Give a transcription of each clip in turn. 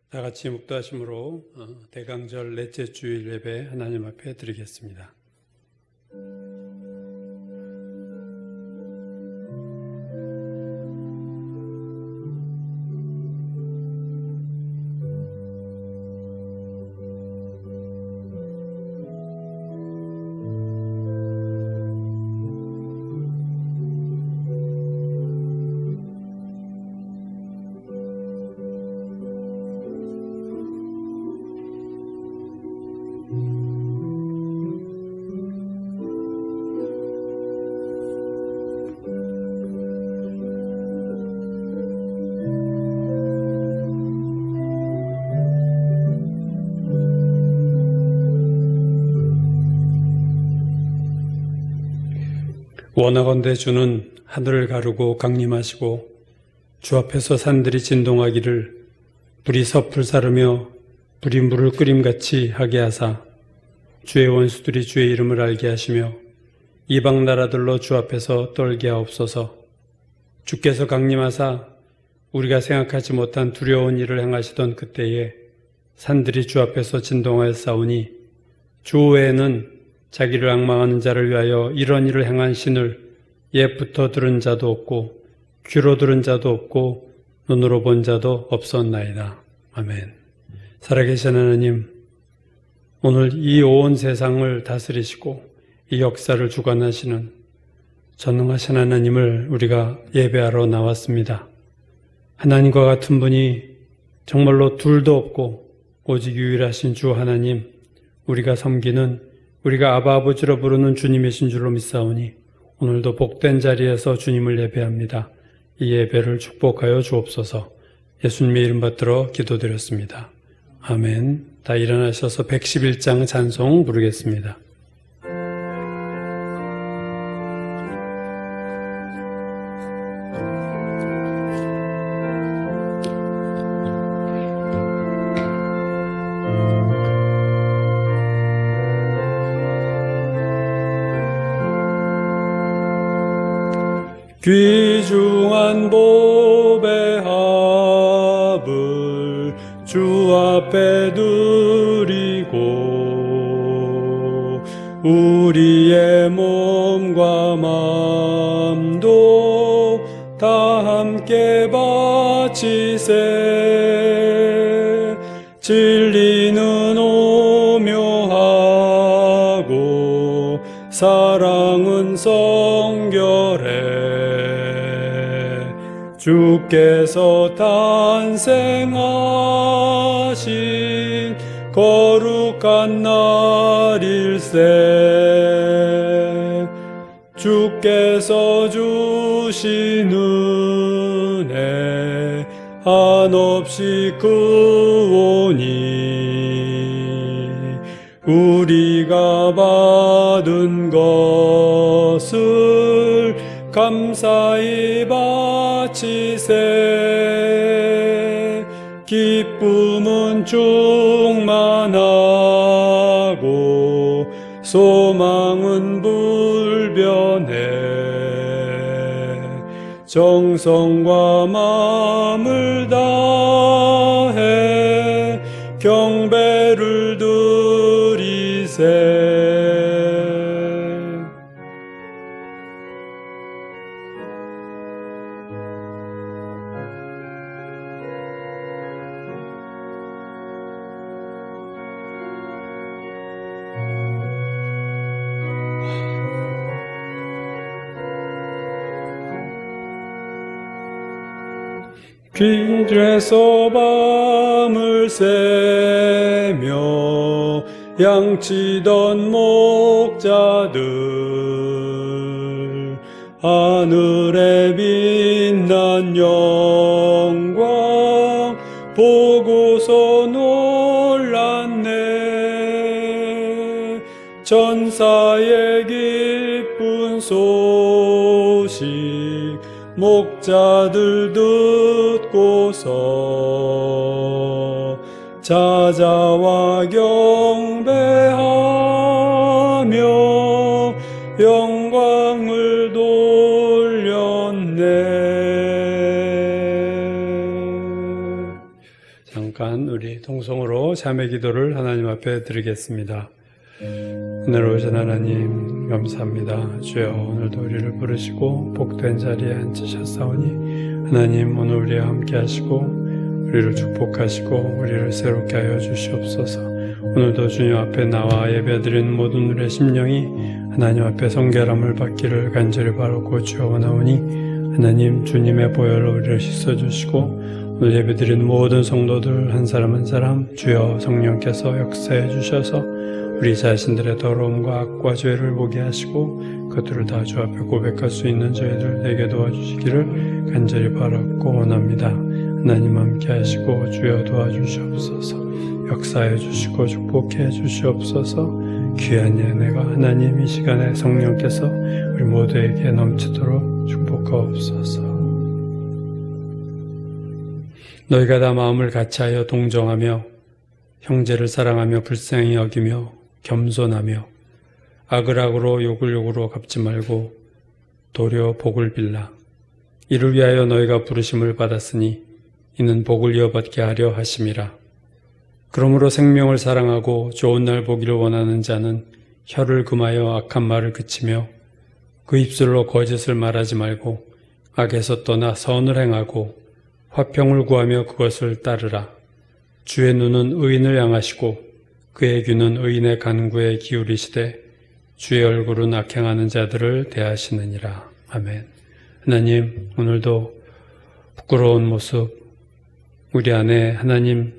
다 같이 묵도하심으로 대강절 넷째 주일 예배 하나님 앞에 드리겠습니다. 원하건대 주는 하늘을 가르고 강림하시고 주 앞에서 산들이 진동하기를 불이 섭을 사르며 불이 물을 끓임같이 하게 하사 주의 원수들이 주의 이름을 알게 하시며 이방 나라들로 주 앞에서 떨게 하옵소서. 주께서 강림하사 우리가 생각하지 못한 두려운 일을 행하시던 그때에 산들이 주 앞에서 진동하였사오니 주 외에는 자기를 앙망하는 자를 위하여 이런 일을 행한 신을 옛부터 들은 자도 없고 귀로 들은 자도 없고 눈으로 본 자도 없었나이다. 아멘. 살아계신 하나님, 오늘 이 온 세상을 다스리시고 이 역사를 주관하시는 전능하신 하나님을 우리가 예배하러 나왔습니다. 하나님과 같은 분이 정말로 둘도 없고 오직 유일하신 주 하나님, 우리가 섬기는 우리가 아바 아버지로 부르는 주님이신 줄로 믿사오니 오늘도 복된 자리에서 주님을 예배합니다. 이 예배를 축복하여 주옵소서. 예수님의 이름 받들어 기도드렸습니다. 아멘. 다 일어나셔서 111장 찬송 부르겠습니다. 귀중한 보배 합을 주 앞에 드리고 우리의 몸과 마음도 다 함께 바치세. 진리는 오묘하고 사랑은 성결해. 주께서 탄생하신 거룩한 날일세. 주께서 주신 은혜 한없이 크오니 우리가 받은 것을 감사히 바치세. 기쁨은 충만하고 소망은 불변해. 정성과 마음을 다해 경배를 드리세. 길에서 밤을 새며 양치던 목자들 하늘에 빛난 영광 보고서 놀랐네. 전사의 기쁜 소식 목자들 듣고서 찾아와 경배하며 영광을 돌렸네. 잠깐 시간 우리 동성으로 자매 기도를 하나님 앞에 드리겠습니다. 은혜로우신 하나님 감사합니다. 주여 오늘도 우리를 부르시고 복된 자리에 앉으셨사오니 하나님 오늘 우리와 함께 하시고 우리를 축복하시고 우리를 새롭게 하여 주시옵소서. 오늘도 주님 앞에 나와 예배드리는 모든 우리의 심령이 하나님 앞에 성결함을 받기를 간절히 바라고 주여 원하오니 하나님 주님의 보혈로 우리를 씻어주시고 오늘 예배드리는 모든 성도들 한 사람 한 사람 주여 성령께서 역사해 주셔서 우리 자신들의 더러움과 악과 죄를 보게 하시고 그것들을 다 주 앞에 고백할 수 있는 저희들 되게 도와주시기를 간절히 바라고 원합니다. 하나님 함께 하시고 주여 도와주시옵소서. 역사해 주시고 축복해 주시옵소서. 귀한 예배가 하나님 이 시간에 성령께서 우리 모두에게 넘치도록 축복하옵소서. 너희가 다 마음을 같이하여 동정하며 형제를 사랑하며 불쌍히 여기며 겸손하며 악을 악으로 욕을 욕으로 갚지 말고 도리어 복을 빌라. 이를 위하여 너희가 부르심을 받았으니 이는 복을 이어받게 하려 하심이라. 그러므로 생명을 사랑하고 좋은 날 보기를 원하는 자는 혀를 금하여 악한 말을 그치며 그 입술로 거짓을 말하지 말고 악에서 떠나 선을 행하고 화평을 구하며 그것을 따르라. 주의 눈은 의인을 향하시고 그의 귀는 의인의 간구에 기울이시되 주의 얼굴은 악행하는 자들을 대하시느니라. 아멘. 하나님 오늘도 부끄러운 모습 우리 안에 하나님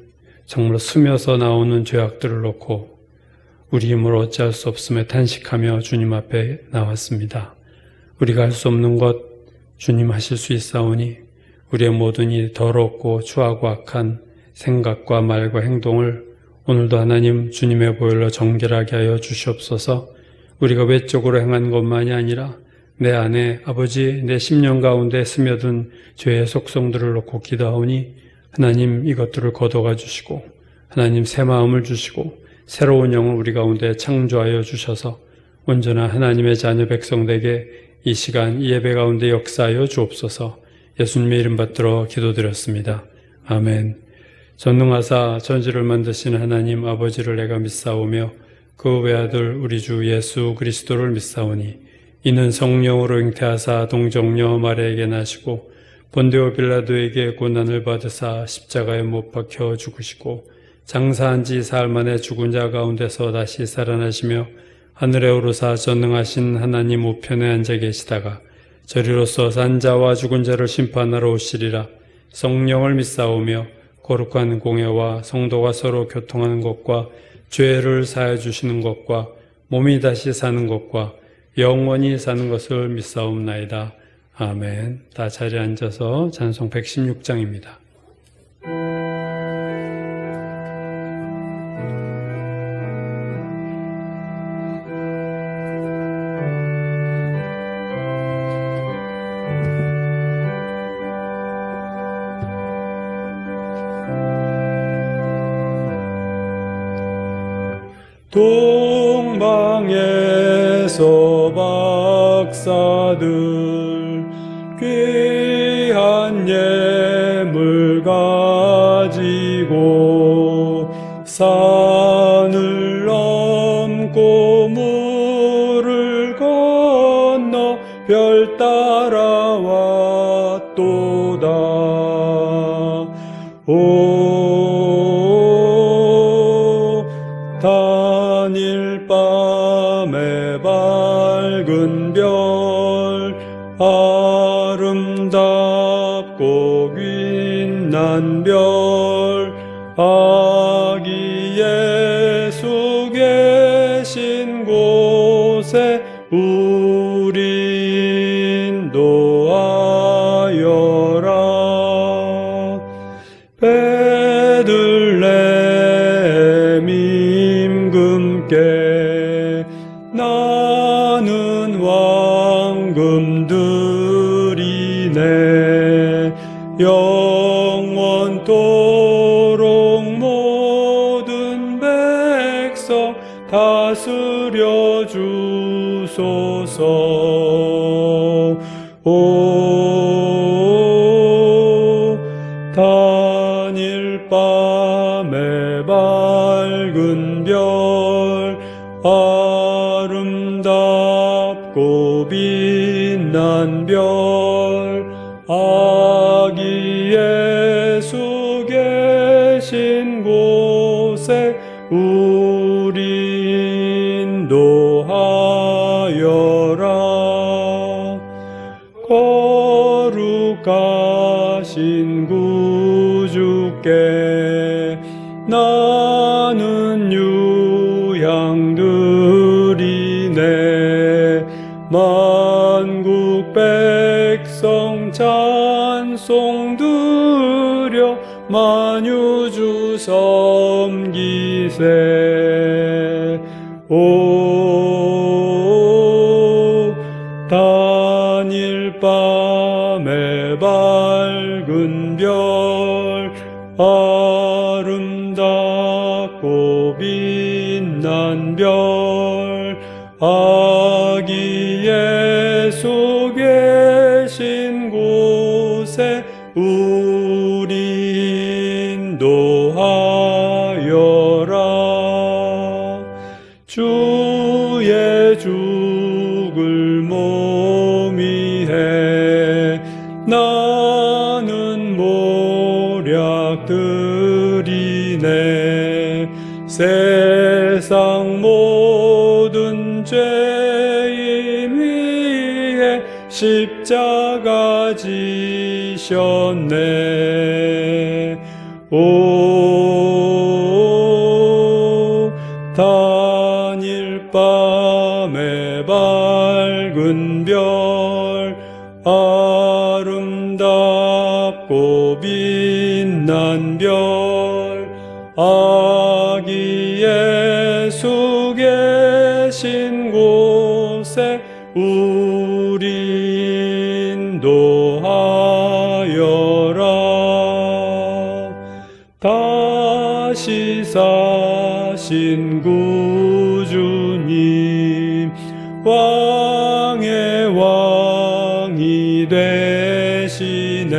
정말 스며서 나오는 죄악들을 놓고 우리 힘으로 어찌할 수 없음에 탄식하며 주님 앞에 나왔습니다. 우리가 할 수 없는 것 주님 하실 수 있사오니 우리의 모든 이 더럽고 추하고 악한 생각과 말과 행동을 오늘도 하나님 주님의 보혈로 정결하게 하여 주시옵소서. 우리가 외적으로 행한 것만이 아니라 내 안에 아버지 내 심령 가운데 스며든 죄의 속성들을 놓고 기도하오니 하나님 이것들을 걷어가 주시고 하나님 새 마음을 주시고 새로운 영을 우리 가운데 창조하여 주셔서 온전한 하나님의 자녀 백성들에게 이 시간 이 예배 가운데 역사하여 주옵소서. 예수님의 이름 받들어 기도드렸습니다. 아멘. 전능하사 천지를 만드신 하나님 아버지를 내가 믿사오며 그 외아들 우리 주 예수 그리스도를 믿사오니 이는 성령으로 잉태하사 동정녀 마리아에게 나시고 본디오 빌라도에게 고난을 받으사 십자가에 못 박혀 죽으시고 장사한 지 사흘 만에 죽은 자 가운데서 다시 살아나시며 하늘에 오르사 전능하신 하나님 우편에 앉아 계시다가 저리로서 산자와 죽은 자를 심판하러 오시리라. 성령을 믿사오며 거룩한 공예와 성도가 서로 교통하는 것과 죄를 사해 주시는 것과 몸이 다시 사는 것과 영원히 사는 것을 믿사옵나이다. 아멘. 다 자리에 앉아서 찬송 116장입니다. 동방에서 박사들 귀한 예물 가지고 산을 넘고 물을 건너 별 따라왔도다. 단일 밤에 밝은 별 아름답고 빛난 별 아기 예수 계신 곳에 우리 인도하여라. 베들레헴 임금께 나는 왕금들이네. 영원토록 모든 백성 다스려 주소서. 오 단일 밤 밤의 밝은 별 아름답고 빛난 별 아기 예수 계신 곳에 우리 인도하여라. 거룩하신 구주께 나는 유향드리네. 만국 백성 찬송 드려 만유주 섬기세. 오 단일 밤의 밝은 별 아름답고 빛난 별 아기 예수 계신 곳에 우리 인도하여라. 주의 죽을 모미해 나는 모략드리네. 세상 모든 죄인 위에 십자가 지셨네. 오 단일 밤의 밝은 별 아름답고 빛난 별 아기 예수 계신 곳에 우리 인도하여라. 다시 사신 구주님 왕의 왕이 되시네.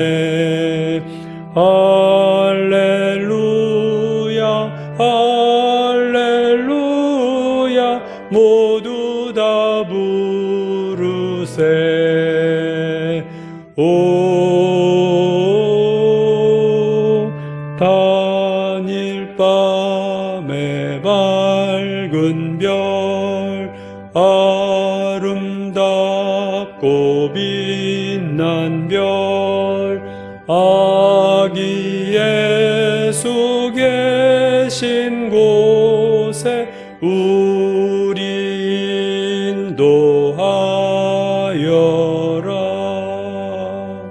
할렐루야 할렐루야 모두 다 부르세. 오 단일 밤의 밝은 별 아름답고 빛난 별 아기 예수 계신 곳에 우리 인도하여라.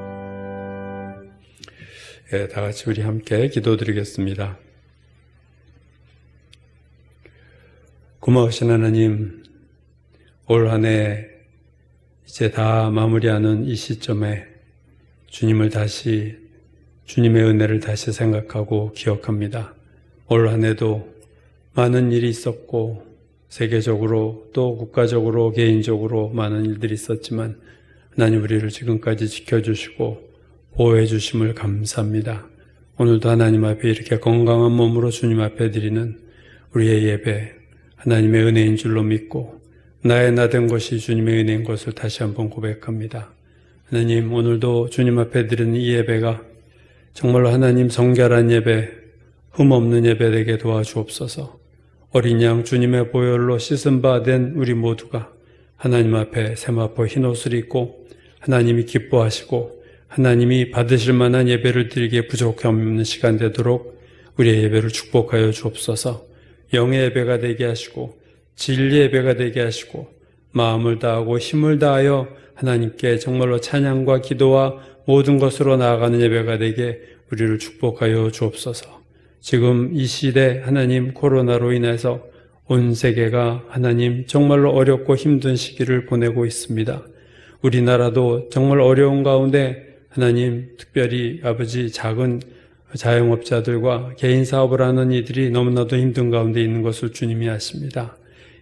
예, 다 같이 우리 함께 기도드리겠습니다. 고마우신 하나님, 올 한 해 이제 다 마무리하는 이 시점에 주님의 은혜를 다시 생각하고 기억합니다. 올 한 해도 많은 일이 있었고 세계적으로 또 국가적으로 개인적으로 많은 일들이 있었지만 하나님 우리를 지금까지 지켜주시고 보호해 주심을 감사합니다. 오늘도 하나님 앞에 이렇게 건강한 몸으로 주님 앞에 드리는 우리의 예배 하나님의 은혜인 줄로 믿고 나의 나 된 것이 주님의 은혜인 것을 다시 한번 고백합니다. 하나님 오늘도 주님 앞에 드리는 이 예배가 정말로 하나님 성결한 예배, 흠없는 예배 되게 도와주옵소서. 어린 양 주님의 보혈로 씻은 바 된 우리 모두가 하나님 앞에 세마포 흰옷을 입고 하나님이 기뻐하시고 하나님이 받으실 만한 예배를 드리기에 부족함 없는 시간 되도록 우리의 예배를 축복하여 주옵소서. 영의 예배가 되게 하시고 진리의 예배가 되게 하시고 마음을 다하고 힘을 다하여 하나님께 정말로 찬양과 기도와 모든 것으로 나아가는 예배가 되게 우리를 축복하여 주옵소서. 지금 이 시대 하나님 코로나로 인해서 온 세계가 하나님 정말로 어렵고 힘든 시기를 보내고 있습니다. 우리나라도 정말 어려운 가운데 하나님 특별히 아버지 작은 자영업자들과 개인 사업을 하는 이들이 너무나도 힘든 가운데 있는 것을 주님이 아십니다.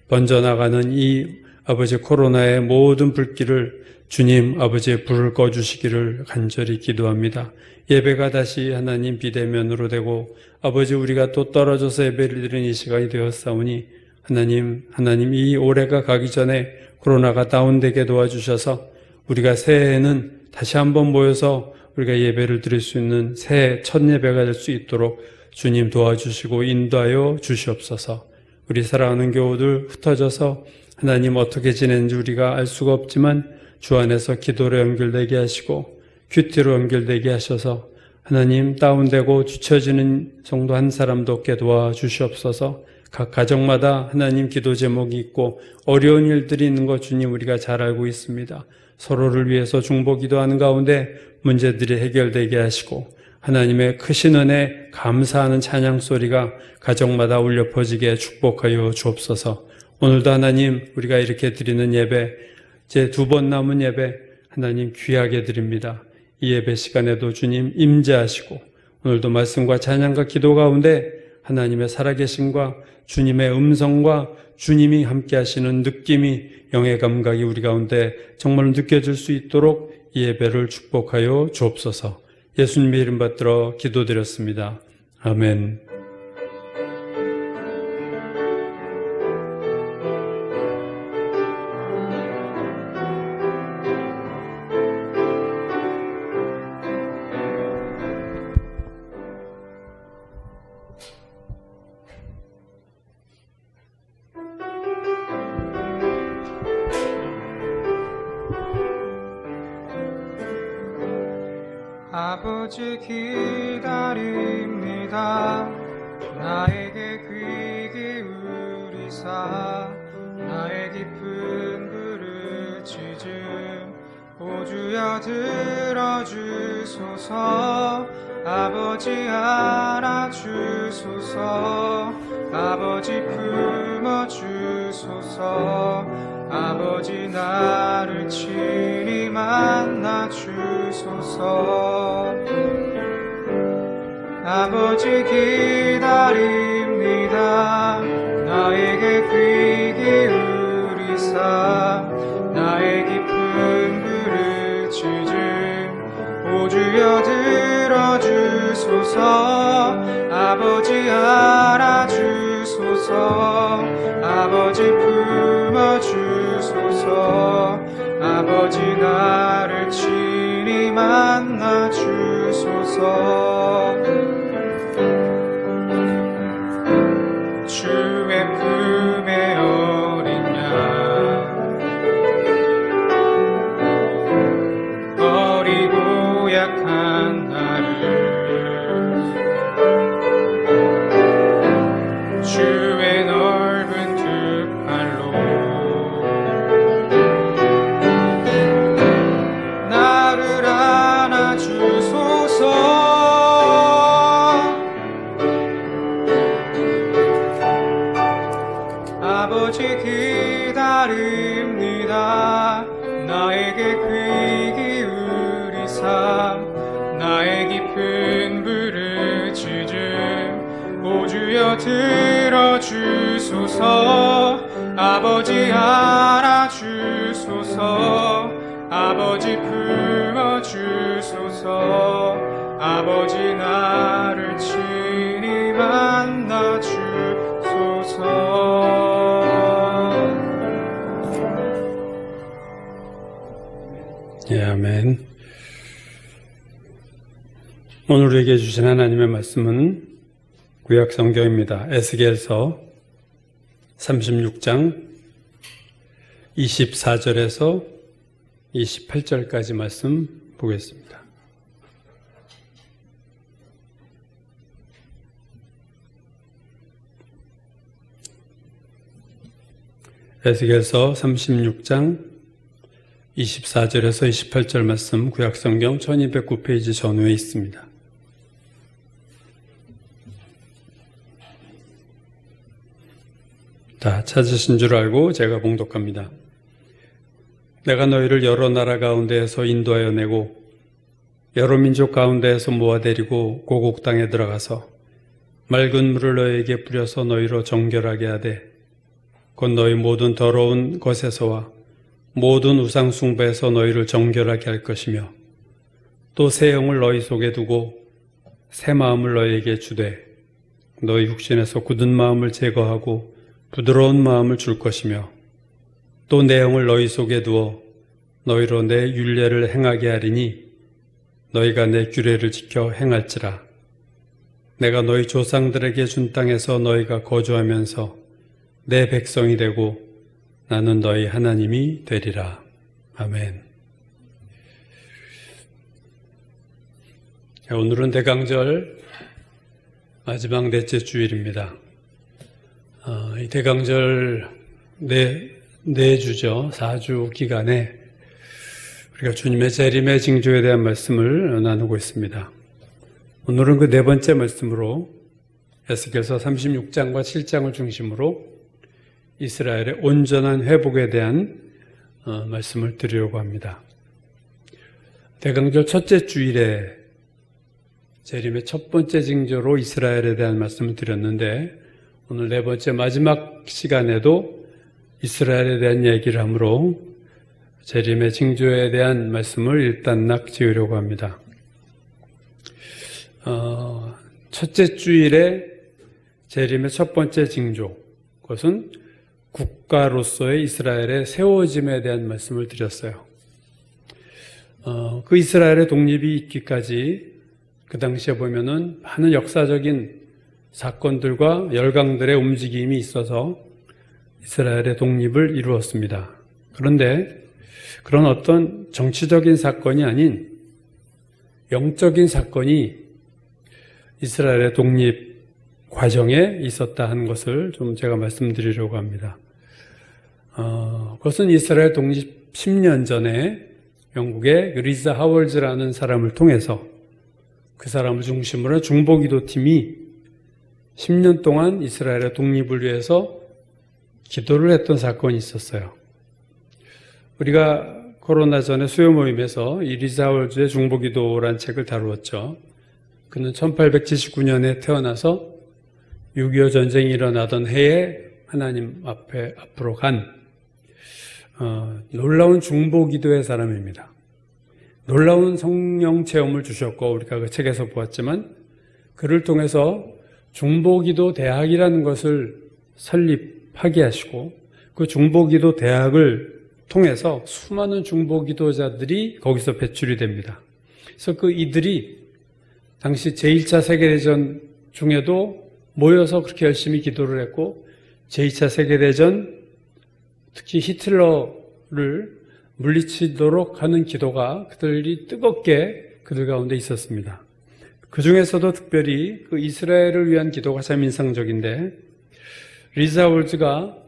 번져나가는 이 아버지 코로나의 모든 불길을 주님 아버지의 불을 꺼주시기를 간절히 기도합니다. 예배가 다시 하나님 비대면으로 되고 아버지 우리가 또 떨어져서 예배를 드리는 이 시간이 되었사오니 하나님 이 올해가 가기 전에 코로나가 다운되게 도와주셔서 우리가 새해에는 다시 한번 모여서 우리가 예배를 드릴 수 있는 새해 첫 예배가 될 수 있도록 주님 도와주시고 인도하여 주시옵소서. 우리 사랑하는 교우들 흩어져서 하나님 어떻게 지내는지 우리가 알 수가 없지만 주 안에서 기도로 연결되게 하시고 큐티로 연결되게 하셔서 하나님 다운되고 뒤처지는 성도 한 사람도 없게 도와주시옵소서. 각 가정마다 하나님 기도 제목이 있고 어려운 일들이 있는 것 주님 우리가 잘 알고 있습니다. 서로를 위해서 중보 기도하는 가운데 문제들이 해결되게 하시고 하나님의 크신 은혜 감사하는 찬양 소리가 가정마다 울려 퍼지게 축복하여 주옵소서. 오늘도 하나님 우리가 이렇게 드리는 예배 제 2번 남은 예배 하나님 귀하게 드립니다. 이 예배 시간에도 주님 임재하시고 오늘도 말씀과 찬양과 기도 가운데 하나님의 살아계심과 주님의 음성과 주님이 함께 하시는 느낌이 영의 감각이 우리 가운데 정말 느껴질 수 있도록 이 예배를 축복하여 주옵소서. 예수님의 이름 받들어 기도드렸습니다. 아멘. 아버지 기다립니다. 나에게 귀 기울이사 나의 깊은 부르짖음 오주여 들어주소서. 아버지 알아주소서. 아버지 품어주소서. 아버지 나를 친히 만나주소서. 아버지 기다립니다. 나에게 귀 기울이사 나의 깊은 부르짖음 오주여 들어주소서. 아버지 알아주소서. 아버지 품어주소서. 아버지 나를 친히 만나주소서. 주의 품에 어린 양 어리고 약한 나를 주의 넓은 두 팔로 나를 안아주소서. 아버지 기다립니다. 나에게 귀 기울이사 나의 깊은 부르짖음 오주여 들어주소서. 아버지 알아주소서. 아버지 품어주소서. 아버지 나를 친히 만나주소서. 예, 아멘. 오늘 우리에게 주신 하나님의 말씀은 구약 성경입니다. 에스겔서 36장 24절에서 28절까지 말씀 보겠습니다. 에스겔서 36장 24절에서 28절 말씀 구약성경 1209페이지 전후에 있습니다. 다 찾으신 줄 알고 제가 봉독합니다. 내가 너희를 여러 나라 가운데에서 인도하여 내고 여러 민족 가운데에서 모아데리고 고국 땅에 들어가서 맑은 물을 너희에게 뿌려서 너희로 정결하게 하되 곧 너희 모든 더러운 것에서와 모든 우상 숭배에서 너희를 정결하게 할 것이며 또 새 영을 너희 속에 두고 새 마음을 너희에게 주되 너희 육신에서 굳은 마음을 제거하고 부드러운 마음을 줄 것이며 또 내 영을 너희 속에 두어 너희로 내 율례를 행하게 하리니 너희가 내 규례를 지켜 행할지라. 내가 너희 조상들에게 준 땅에서 너희가 거주하면서 내 백성이 되고 나는 너희 하나님이 되리라. 아멘. 오늘은 대강절 마지막 넷째 주일입니다. 이 대강절 네 주죠. 4주 기간에 우리가 주님의 재림의 징조에 대한 말씀을 나누고 있습니다. 오늘은 그 네 번째 말씀으로 에스겔서 36장과 7장을 중심으로 이스라엘의 온전한 회복에 대한 말씀을 드리려고 합니다. 대강절 첫째 주일에 재림의 첫 번째 징조로 이스라엘에 대한 말씀을 드렸는데 오늘 네 번째 마지막 시간에도 이스라엘에 대한 얘기를 하므로 재림의 징조에 대한 말씀을 일단락 지으려고 합니다. 첫째 주일에 재림의 첫 번째 징조, 그것은 국가로서의 이스라엘의 세워짐에 대한 말씀을 드렸어요. 그 이스라엘의 독립이 있기까지 그 당시에 보면은 많은 역사적인 사건들과 열강들의 움직임이 있어서 이스라엘의 독립을 이루었습니다. 그런데 그런 어떤 정치적인 사건이 아닌 영적인 사건이 이스라엘의 독립 과정에 있었다 하는 것을 좀 제가 말씀드리려고 합니다. 그것은 이스라엘 독립 10년 전에 영국의 리자 하월즈라는 사람을 통해서 그 사람을 중심으로 중보기도 팀이 10년 동안 이스라엘의 독립을 위해서 기도를 했던 사건이 있었어요. 우리가 코로나 전에 수요 모임에서 이 리자 하월즈의 중보기도라는 책을 다루었죠. 그는 1879년에 태어나서 6.25 전쟁이 일어나던 해에 하나님 앞으로 간 놀라운 중보기도의 사람입니다. 놀라운 성령 체험을 주셨고 우리가 그 책에서 보았지만 그를 통해서 중보기도 대학이라는 것을 설립하게 하시고 그 중보기도 대학을 통해서 수많은 중보기도자들이 거기서 배출이 됩니다. 그래서 그 이들이 당시 제1차 세계대전 중에도 모여서 그렇게 열심히 기도를 했고 제2차 세계대전 특히 히틀러를 물리치도록 하는 기도가 그들이 뜨겁게 그들 가운데 있었습니다. 그 중에서도 특별히 그 이스라엘을 위한 기도가 참 인상적인데 리자 하월즈가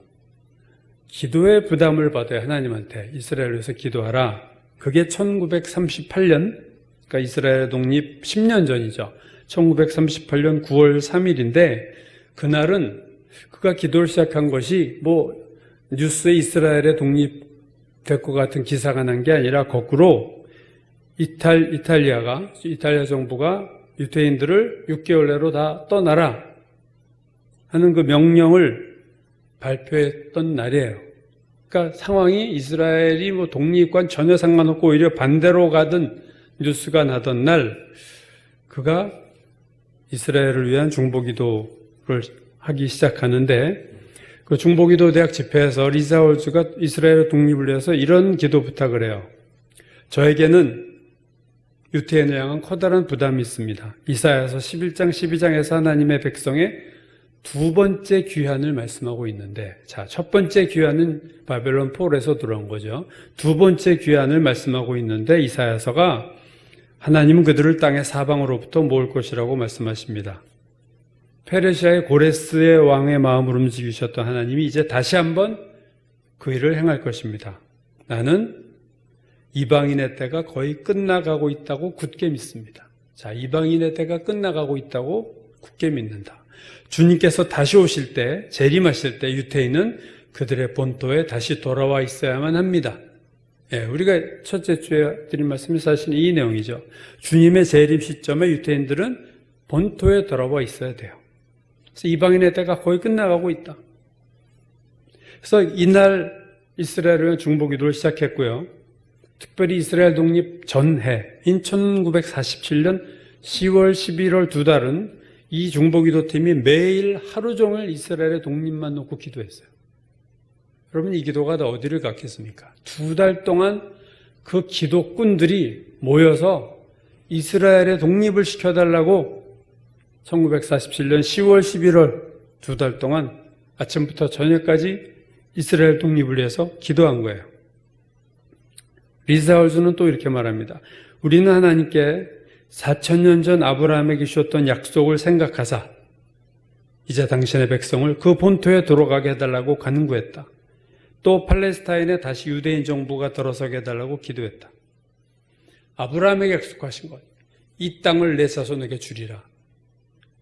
기도의 부담을 받아야 하나님한테 이스라엘을 위해서 기도하라. 그게 1938년 그러니까 이스라엘 독립 10년 전이죠. 1938년 9월 3일인데 그날은 그가 기도를 시작한 것이 뉴스에 이스라엘의 독립될 것 같은 기사가 난 게 아니라 거꾸로 이탈리아 정부가 유태인들을 6개월 내로 다 떠나라 하는 그 명령을 발표했던 날이에요. 그러니까 상황이 이스라엘이 독립과는 전혀 상관없고 오히려 반대로 가던 뉴스가 나던 날 그가 이스라엘을 위한 중보기도를 하기 시작하는데 그 중보기도 대학 집회에서 리자 하월즈가 이스라엘 독립을 위해서 이런 기도 부탁을 해요. 저에게는 유태인을 향한 커다란 부담이 있습니다. 이사야서 11장 12장에서 하나님의 백성의 두 번째 귀환을 말씀하고 있는데 첫 번째 귀환은 바벨론 폴에서 들어온 거죠. 두 번째 귀환을 말씀하고 있는데 이사야서가 하나님은 그들을 땅의 사방으로부터 모을 것이라고 말씀하십니다. 페르시아의 고레스의 왕의 마음을 움직이셨던 하나님이 이제 다시 한번 그 일을 행할 것입니다. 나는 이방인의 때가 거의 끝나가고 있다고 굳게 믿습니다. 이방인의 때가 끝나가고 있다고 굳게 믿는다. 주님께서 다시 오실 때, 재림하실 때 유태인은 그들의 본토에 다시 돌아와 있어야만 합니다. 우리가 첫째 주에 드린 말씀이 사실 이 내용이죠. 주님의 재림 시점에 유태인들은 본토에 돌아와 있어야 돼요. 그래서 이방인의 때가 거의 끝나가고 있다. 그래서 이날 이스라엘은 중보기도를 시작했고요. 특별히 이스라엘 독립 전해인 1947년 10월, 11월 두 달은 이 중보기도팀이 매일 하루 종일 이스라엘의 독립만 놓고 기도했어요. 여러분, 이 기도가 다 어디를 갔겠습니까? 두 달 동안 그 기도꾼들이 모여서 이스라엘의 독립을 시켜달라고 1947년 10월, 11월 두 달 동안 아침부터 저녁까지 이스라엘 독립을 위해서 기도한 거예요. 리사울즈는 또 이렇게 말합니다. 우리는 하나님께 4,000년 전 아브라함에게 주셨던 약속을 생각하사 이제 당신의 백성을 그 본토에 돌아가게 해달라고 간구했다. 또 팔레스타인에 다시 유대인 정부가 들어서게 해달라고 기도했다. 아브라함에게 약속하신 것, 이 땅을 내 자손에게 주리라.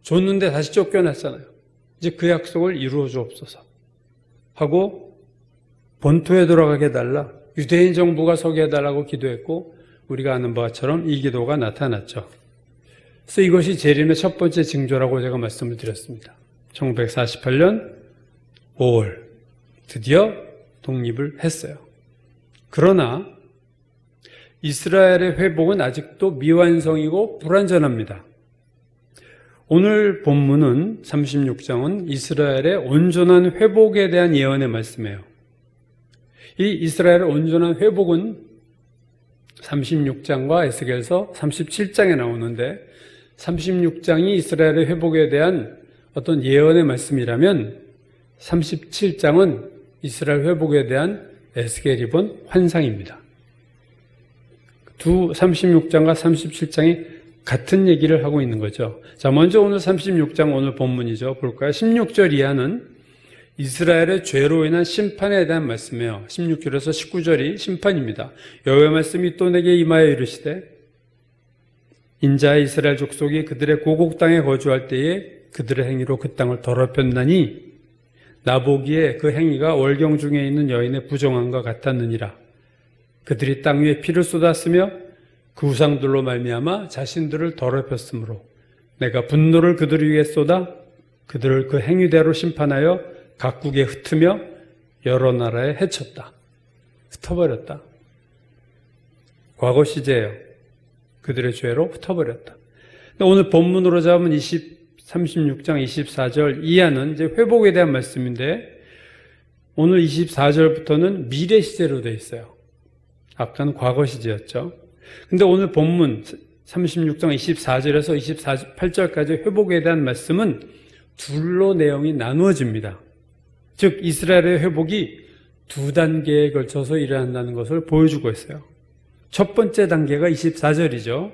줬는데 다시 쫓겨났잖아요. 이제 그 약속을 이루어 주옵소서 하고 본토에 돌아가게 해달라, 유대인 정부가 서게 해달라고 기도했고, 우리가 아는 바처럼 이 기도가 나타났죠. 그래서 이것이 재림의 첫 번째 징조라고 제가 말씀을 드렸습니다. 1948년 5월 드디어 독립을 했어요. 그러나 이스라엘의 회복은 아직도 미완성이고 불완전합니다. 오늘 본문은 36장은 이스라엘의 온전한 회복에 대한 예언의 말씀이에요. 이 이스라엘의 온전한 회복은 36장과 에스겔서 37장에 나오는데 36장이 이스라엘의 회복에 대한 어떤 예언의 말씀이라면 37장은 이스라엘 회복에 대한 에스겔이 본 환상입니다. 두 36장과 37장이 같은 얘기를 하고 있는 거죠. 자, 먼저 오늘 36장 오늘 본문이죠. 볼까요? 16절 이하는 이스라엘의 죄로 인한 심판에 대한 말씀이에요. 16절에서 19절이 심판입니다. 여호와의 말씀이 또 내게 임하여 이르시되 인자의 이스라엘 족속이 그들의 고국 땅에 거주할 때에 그들의 행위로 그 땅을 더럽혔나니 나 보기에 그 행위가 월경 중에 있는 여인의 부정함과 같았느니라. 그들이 땅 위에 피를 쏟았으며 그 우상들로 말미암아 자신들을 더럽혔으므로 내가 분노를 그들 위에 쏟아 그들을 그 행위대로 심판하여 각국에 흩으며 여러 나라에 해쳤다. 흩어버렸다. 과거 시제예요. 그들의 죄로 흩어버렸다. 오늘 본문으로 잡으면 36장 24절 이하는 이제 회복에 대한 말씀인데 오늘 24절부터는 미래 시제로 되어 있어요. 아까는 과거 시제였죠. 근데 오늘 본문 36장 24절에서 28절까지 회복에 대한 말씀은 둘로 내용이 나누어집니다. 즉 이스라엘의 회복이 두 단계에 걸쳐서 일어난다는 것을 보여주고 있어요. 첫 번째 단계가 24절이죠.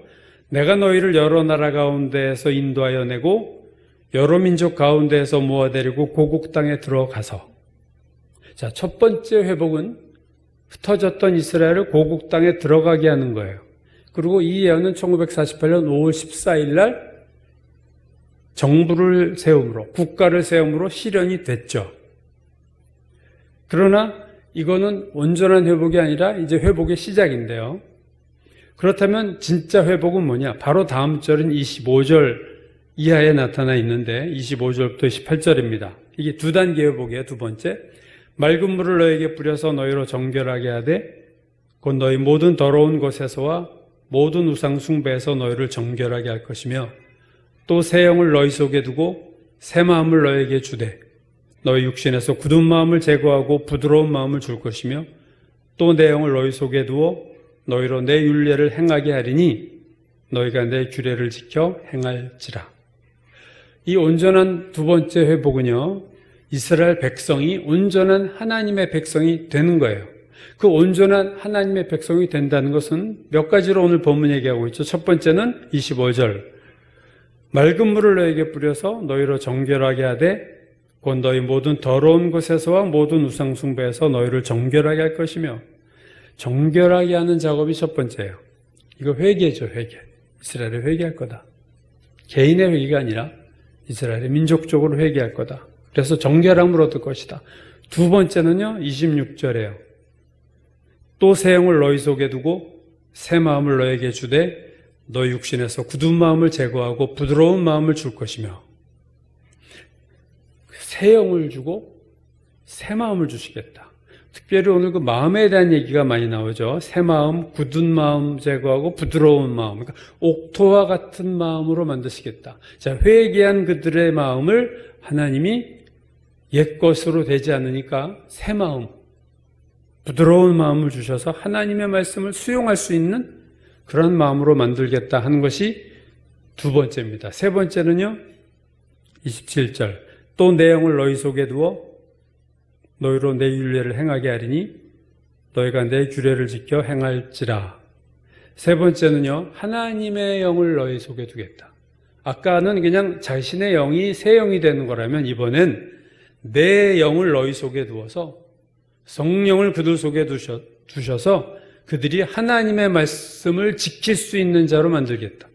내가 너희를 여러 나라 가운데에서 인도하여 내고 여러 민족 가운데에서 모아데리고 고국 땅에 들어가서, 자, 첫 번째 회복은 흩어졌던 이스라엘을 고국 땅에 들어가게 하는 거예요. 그리고 이 예언은 1948년 5월 14일 날 정부를 세움으로, 국가를 세움으로 실현이 됐죠. 그러나 이거는 온전한 회복이 아니라 이제 회복의 시작인데요. 그렇다면 진짜 회복은 뭐냐? 바로 다음 절인 25절 이하에 나타나 있는데 25절부터 28절입니다. 이게 두 단계 회복이에요. 두 번째, 맑은 물을 너에게 뿌려서 너희로 정결하게 하되 곧 너희 모든 더러운 것에서와 모든 우상 숭배에서 너희를 정결하게 할 것이며 또 새 영을 너희 속에 두고 새 마음을 너에게 주되 너희 육신에서 굳은 마음을 제거하고 부드러운 마음을 줄 것이며 또 내 영을 너희 속에 두어 너희로 내 율례를 행하게 하리니 너희가 내 규례를 지켜 행할지라. 이 온전한 두 번째 회복은요, 이스라엘 백성이 온전한 하나님의 백성이 되는 거예요. 그 온전한 하나님의 백성이 된다는 것은 몇 가지로 오늘 본문 얘기하고 있죠. 첫 번째는 25절, 맑은 물을 너에게 뿌려서 너희로 정결하게 하되 곧 너희 모든 더러운 곳에서와 모든 우상 숭배에서 너희를 정결하게 할 것이며, 정결하게 하는 작업이 첫 번째예요. 이거 회개죠, 회개. 이스라엘을 회개할 거다. 개인의 회개가 아니라 이스라엘의 민족적으로 회개할 거다. 그래서 정결함을 얻을 것이다. 두 번째는요, 26절이에요. 또 새 영을 너희 속에 두고 새 마음을 너에게 주되 너희 육신에서 굳은 마음을 제거하고 부드러운 마음을 줄 것이며, 새 영을 주고 새 마음을 주시겠다. 특별히 오늘 그 마음에 대한 얘기가 많이 나오죠. 새 마음, 굳은 마음 제거하고 부드러운 마음. 그러니까 옥토와 같은 마음으로 만드시겠다. 자, 회개한 그들의 마음을 하나님이 옛 것으로 되지 않으니까 새 마음, 부드러운 마음을 주셔서 하나님의 말씀을 수용할 수 있는 그런 마음으로 만들겠다 하는 것이 두 번째입니다. 세 번째는요, 27절. 또 내 영을 너희 속에 두어 너희로 내 율례를 행하게 하리니 너희가 내 규례를 지켜 행할지라. 세 번째는요, 하나님의 영을 너희 속에 두겠다. 아까는 그냥 자신의 영이 새 영이 되는 거라면 이번엔 내 영을 너희 속에 두어서 성령을 그들 속에 두셔서 그들이 하나님의 말씀을 지킬 수 있는 자로 만들겠다.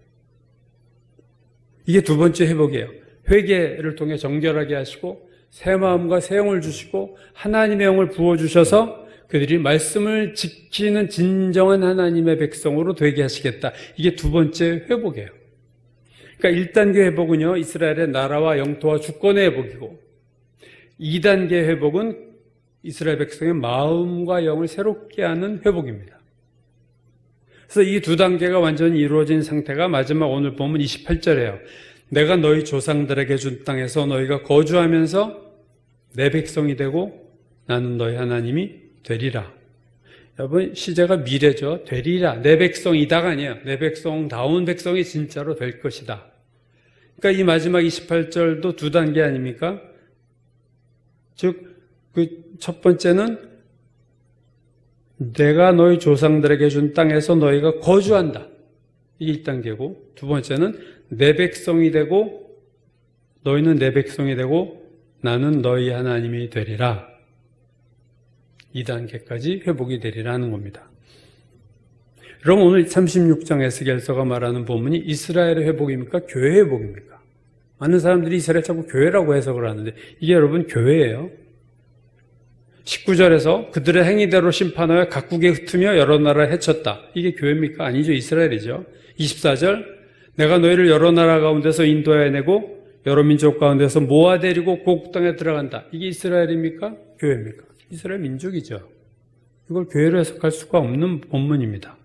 이게 두 번째 회복이에요. 회개를 통해 정결하게 하시고 새 마음과 새 영을 주시고 하나님의 영을 부어주셔서 그들이 말씀을 지키는 진정한 하나님의 백성으로 되게 하시겠다. 이게 두 번째 회복이에요. 그러니까 1단계 회복은요, 이스라엘의 나라와 영토와 주권의 회복이고 2단계 회복은 이스라엘 백성의 마음과 영을 새롭게 하는 회복입니다. 그래서 이 두 단계가 완전히 이루어진 상태가 마지막 오늘 보면 28절이에요. 내가 너희 조상들에게 준 땅에서 너희가 거주하면서 내 백성이 되고 나는 너희 하나님이 되리라. 여러분, 시제가 미래죠. 되리라. 내 백성이다가 아니에요. 내 백성다운 백성이 진짜로 될 것이다. 그러니까 이 마지막 28절도 두 단계 아닙니까? 즉, 그 첫 번째는 내가 너희 조상들에게 준 땅에서 너희가 거주한다. 이게 1단계고, 두 번째는 내 백성이 되고 너희는 내 백성이 되고 나는 너희 하나님이 되리라. 2단계까지 회복이 되리라는 겁니다. 그럼 오늘 36장 에스겔서가 말하는 본문이 이스라엘의 회복입니까? 교회의 회복입니까? 많은 사람들이 이스라엘 자꾸 교회라고 해석을 하는데 이게 여러분 교회예요. 19절에서 그들의 행위대로 심판하여 각국에 흩으며 여러 나라를 해쳤다. 이게 교회입니까? 아니죠. 이스라엘이죠. 24절 내가 너희를 여러 나라 가운데서 인도해내고 여러 민족 가운데서 모아데리고 고국 땅에 들어간다. 이게 이스라엘입니까? 교회입니까? 이스라엘 민족이죠. 이걸 교회로 해석할 수가 없는 본문입니다.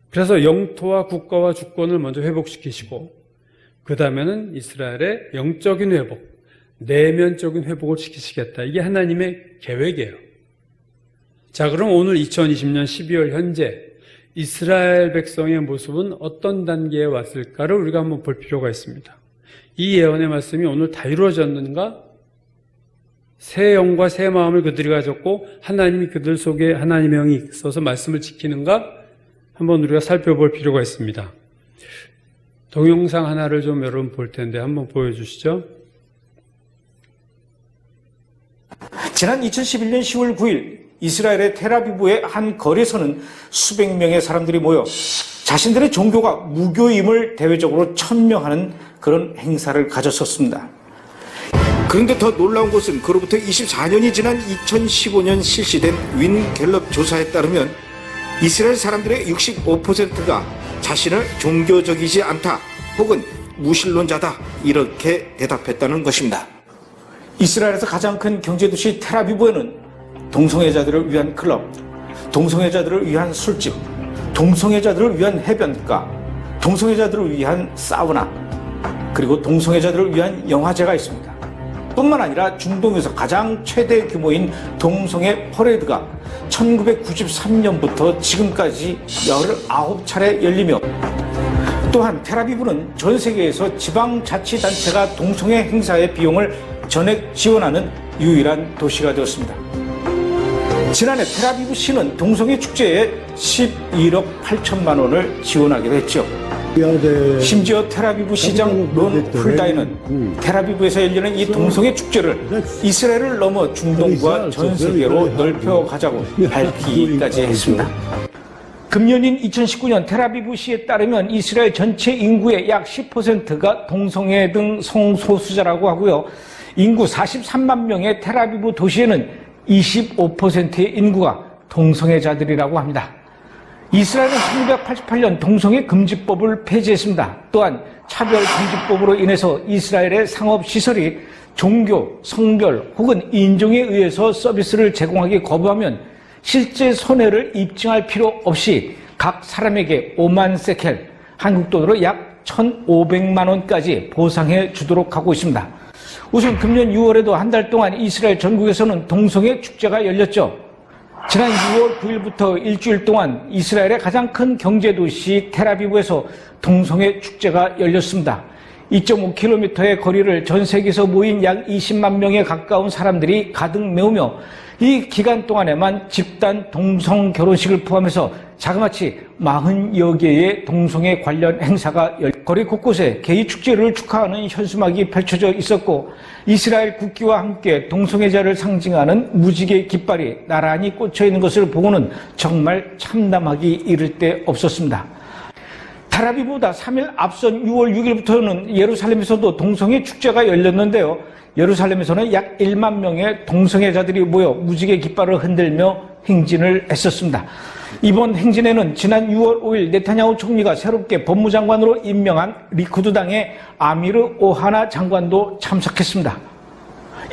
그래서 영토와 국가와 주권을 먼저 회복시키시고 그 다음에는 이스라엘의 영적인 회복, 내면적인 회복을 시키시겠다. 이게 하나님의 계획이에요. 자, 그럼 오늘 2020년 12월 현재 이스라엘 백성의 모습은 어떤 단계에 왔을까를 우리가 한번 볼 필요가 있습니다. 이 예언의 말씀이 오늘 다 이루어졌는가? 새 영과 새 마음을 그들이 가졌고 하나님이 그들 속에 하나님의 영이 있어서 말씀을 지키는가? 한번 우리가 살펴볼 필요가 있습니다. 동영상 하나를 좀 여러분 볼 텐데 한번 보여주시죠. 지난 2011년 10월 9일 이스라엘의 텔아비브의 한 거리에서는 수백 명의 사람들이 모여 자신들의 종교가 무교임을 대외적으로 천명하는 그런 행사를 가졌었습니다. 그런데 더 놀라운 것은 그로부터 24년이 지난 2015년 실시된 윈 갤럽 조사에 따르면 이스라엘 사람들의 65%가 자신을 종교적이지 않다 혹은 무신론자다 이렇게 대답했다는 것입니다. 이스라엘에서 가장 큰 경제도시 텔아비브에는 동성애자들을 위한 클럽, 동성애자들을 위한 술집, 동성애자들을 위한 해변가, 동성애자들을 위한 사우나, 그리고 동성애자들을 위한 영화제가 있습니다. 뿐만 아니라 중동에서 가장 최대 규모인 동성애 퍼레이드가 1993년부터 지금까지 19차례 열리며 또한 텔아비브는 전 세계에서 지방자치단체가 동성애 행사의 비용을 전액 지원하는 유일한 도시가 되었습니다. 지난해 텔아비브 시는 동성애 축제에 11억 8천만 원을 지원하기로 했죠. 심지어 텔아비브 시장 론 훌다이는 텔아비브에서 열리는 이 동성애 축제를 이스라엘을 넘어 중동과 전 세계로 넓혀가자고 밝히기까지 했습니다. 금년인 2019년 텔아비브 시에 따르면 이스라엘 전체 인구의 약 10%가 동성애 등 성소수자라고 하고요. 인구 43만 명의 텔아비브 도시에는 25%의 인구가 동성애자들이라고 합니다. 이스라엘은 1988년 동성애 금지법을 폐지했습니다. 또한 차별 금지법으로 인해서 이스라엘의 상업시설이 종교, 성별 혹은 인종에 의해서 서비스를 제공하기 거부하면 실제 손해를 입증할 필요 없이 각 사람에게 5만 세켈, 한국 돈으로 약 1,500만 원까지 보상해 주도록 하고 있습니다. 우선 금년 6월에도 한 달 동안 이스라엘 전국에서는 동성애 축제가 열렸죠. 지난 6월 9일부터 일주일 동안 이스라엘의 가장 큰 경제도시 텔아비브에서 동성애 축제가 열렸습니다. 2.5km의 거리를 전 세계에서 모인 약 20만 명에 가까운 사람들이 가득 메우며 이 기간 동안에만 집단 동성 결혼식을 포함해서 자그마치 40여 개의 동성애 관련 행사가 거리 곳곳에 게이 축제를 축하하는 현수막이 펼쳐져 있었고 이스라엘 국기와 함께 동성애자를 상징하는 무지개 깃발이 나란히 꽂혀 있는 것을 보고는 정말 참담하기 이를 데 없었습니다. 텔아비브보다 3일 앞선 6월 6일부터는 예루살렘에서도 동성애 축제가 열렸는데요. 예루살렘에서는 약 1만 명의 동성애자들이 모여 무지개 깃발을 흔들며 행진을 했었습니다. 이번 행진에는 지난 6월 5일 네타냐후 총리가 새롭게 법무장관으로 임명한 리쿠드당의 아미르 오하나 장관도 참석했습니다.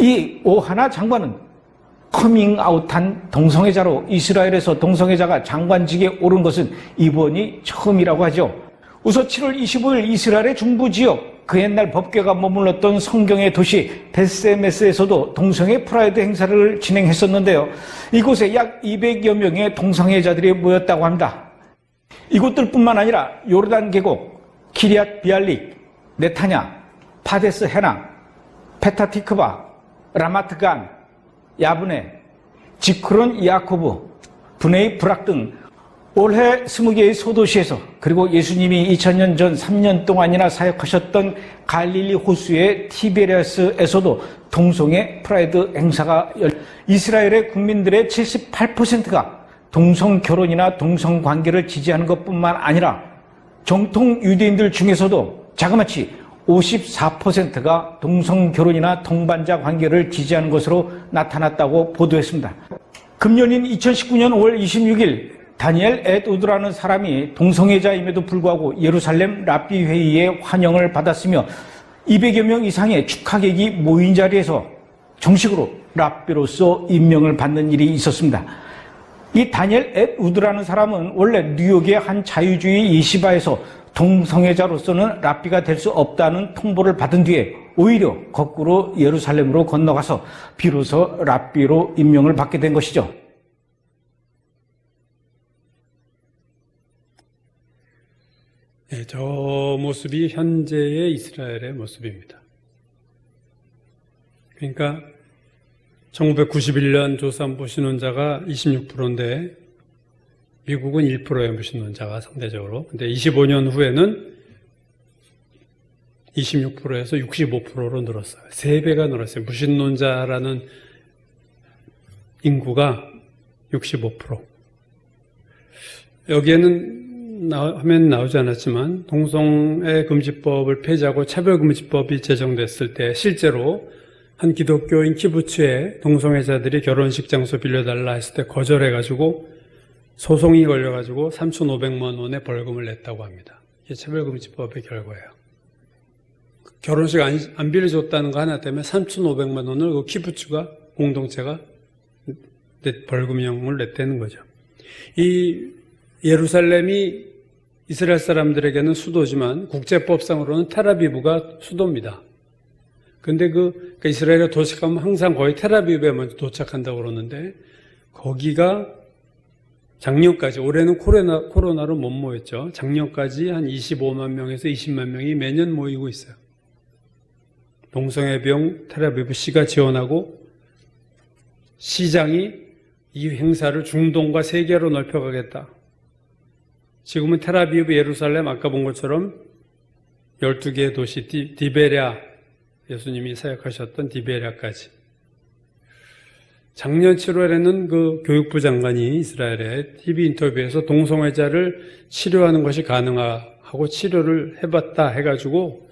이 오하나 장관은 커밍아웃한 동성애자로 이스라엘에서 동성애자가 장관직에 오른 것은 이번이 처음이라고 하죠. 우선 7월 25일 이스라엘의 중부 지역 그 옛날 법궤가 머물렀던 성경의 도시 베스메스에서도 동성애 프라이드 행사를 진행했었는데요. 이곳에 약 200여 명의 동성애자들이 모였다고 합니다. 이곳들뿐만 아니라 요르단 계곡, 키리앗 비알릭, 네타냐, 파데스 헤나, 페타티크바, 라마트간, 야브네, 지크론 야코브, 브네이 브락 등 올해 20개의 소도시에서 그리고 예수님이 2000년 전 3년 동안이나 사역하셨던 갈릴리 호수의 티베리아스에서도 동성애 프라이드 행사가 이스라엘의 국민들의 78%가 동성 결혼이나 동성 관계를 지지하는 것뿐만 아니라 정통 유대인들 중에서도 자그마치 54%가 동성 결혼이나 동반자 관계를 지지하는 것으로 나타났다고 보도했습니다. 금년인 2019년 5월 26일 다니엘 앳 우드라는 사람이 동성애자임에도 불구하고 예루살렘 랍비 회의에 환영을 받았으며 200여 명 이상의 축하객이 모인 자리에서 정식으로 랍비로서 임명을 받는 일이 있었습니다. 이 다니엘 앳 우드라는 사람은 원래 뉴욕의 한 자유주의 예시바에서 동성애자로서는 랍비가 될 수 없다는 통보를 받은 뒤에 오히려 거꾸로 예루살렘으로 건너가서 비로소 랍비로 임명을 받게 된 것이죠. 네, 저 모습이 현재의 이스라엘의 모습입니다. 그러니까 1991년 조산부 신혼자가 26%인데 미국은 1%의 무신론자가 상대적으로. 근데 25년 후에는 26%에서 65%로 늘었어요. 3배가 늘었어요. 무신론자라는 인구가 65%. 여기에는 화면 나오지 않았지만 동성애 금지법을 폐지하고 차별금지법이 제정됐을 때 실제로 한 기독교인 키부츠에 동성애자들이 결혼식 장소 빌려달라 했을 때 거절해가지고 소송이 걸려가지고 3,500만 원의 벌금을 냈다고 합니다. 이게 차별금지법의 결과예요. 결혼식 안 빌려줬다는 거 하나 때문에 3,500만 원을 그 키부츠가 공동체가 벌금형을 냈다는 거죠. 이 예루살렘이 이스라엘 사람들에게는 수도지만 국제법상으로는 텔아비브가 수도입니다. 근데 그러니까 이스라엘에 도착하면 항상 거의 텔아비브에 먼저 도착한다고 그러는데 거기가 작년까지, 올해는 코로나로 못 모였죠. 작년까지 한 25만 명에서 20만 명이 매년 모이고 있어요. 동성애 비용 텔아비브 시가 지원하고 시장이 이 행사를 중동과 세계로 넓혀가겠다. 지금은 텔아비브, 예루살렘, 아까 본 것처럼 12개의 도시, 디베랴, 예수님이 사역하셨던 디베랴까지. 작년 7월에는 그 교육부 장관이 이스라엘의 TV 인터뷰에서 동성애자를 치료하는 것이 가능하고 치료를 해봤다 해가지고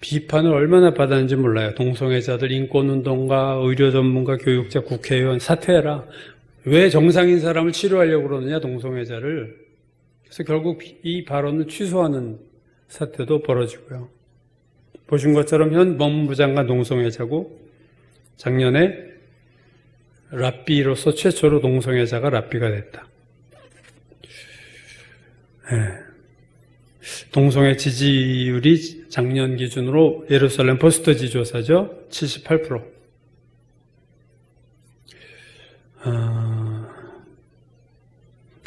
비판을 얼마나 받았는지 몰라요. 동성애자들 인권운동가, 의료 전문가, 교육자, 국회의원 사퇴해라. 왜 정상인 사람을 치료하려고 그러느냐, 동성애자를. 그래서 결국 이 발언을 취소하는 사태도 벌어지고요. 보신 것처럼 현 법무부 장관 농성애자고 작년에 랍비로서 최초로 농성애자가 랍비가 됐다. 동성애 지지율이 작년 기준으로 예루살렘 포스트지 조사죠. 78%.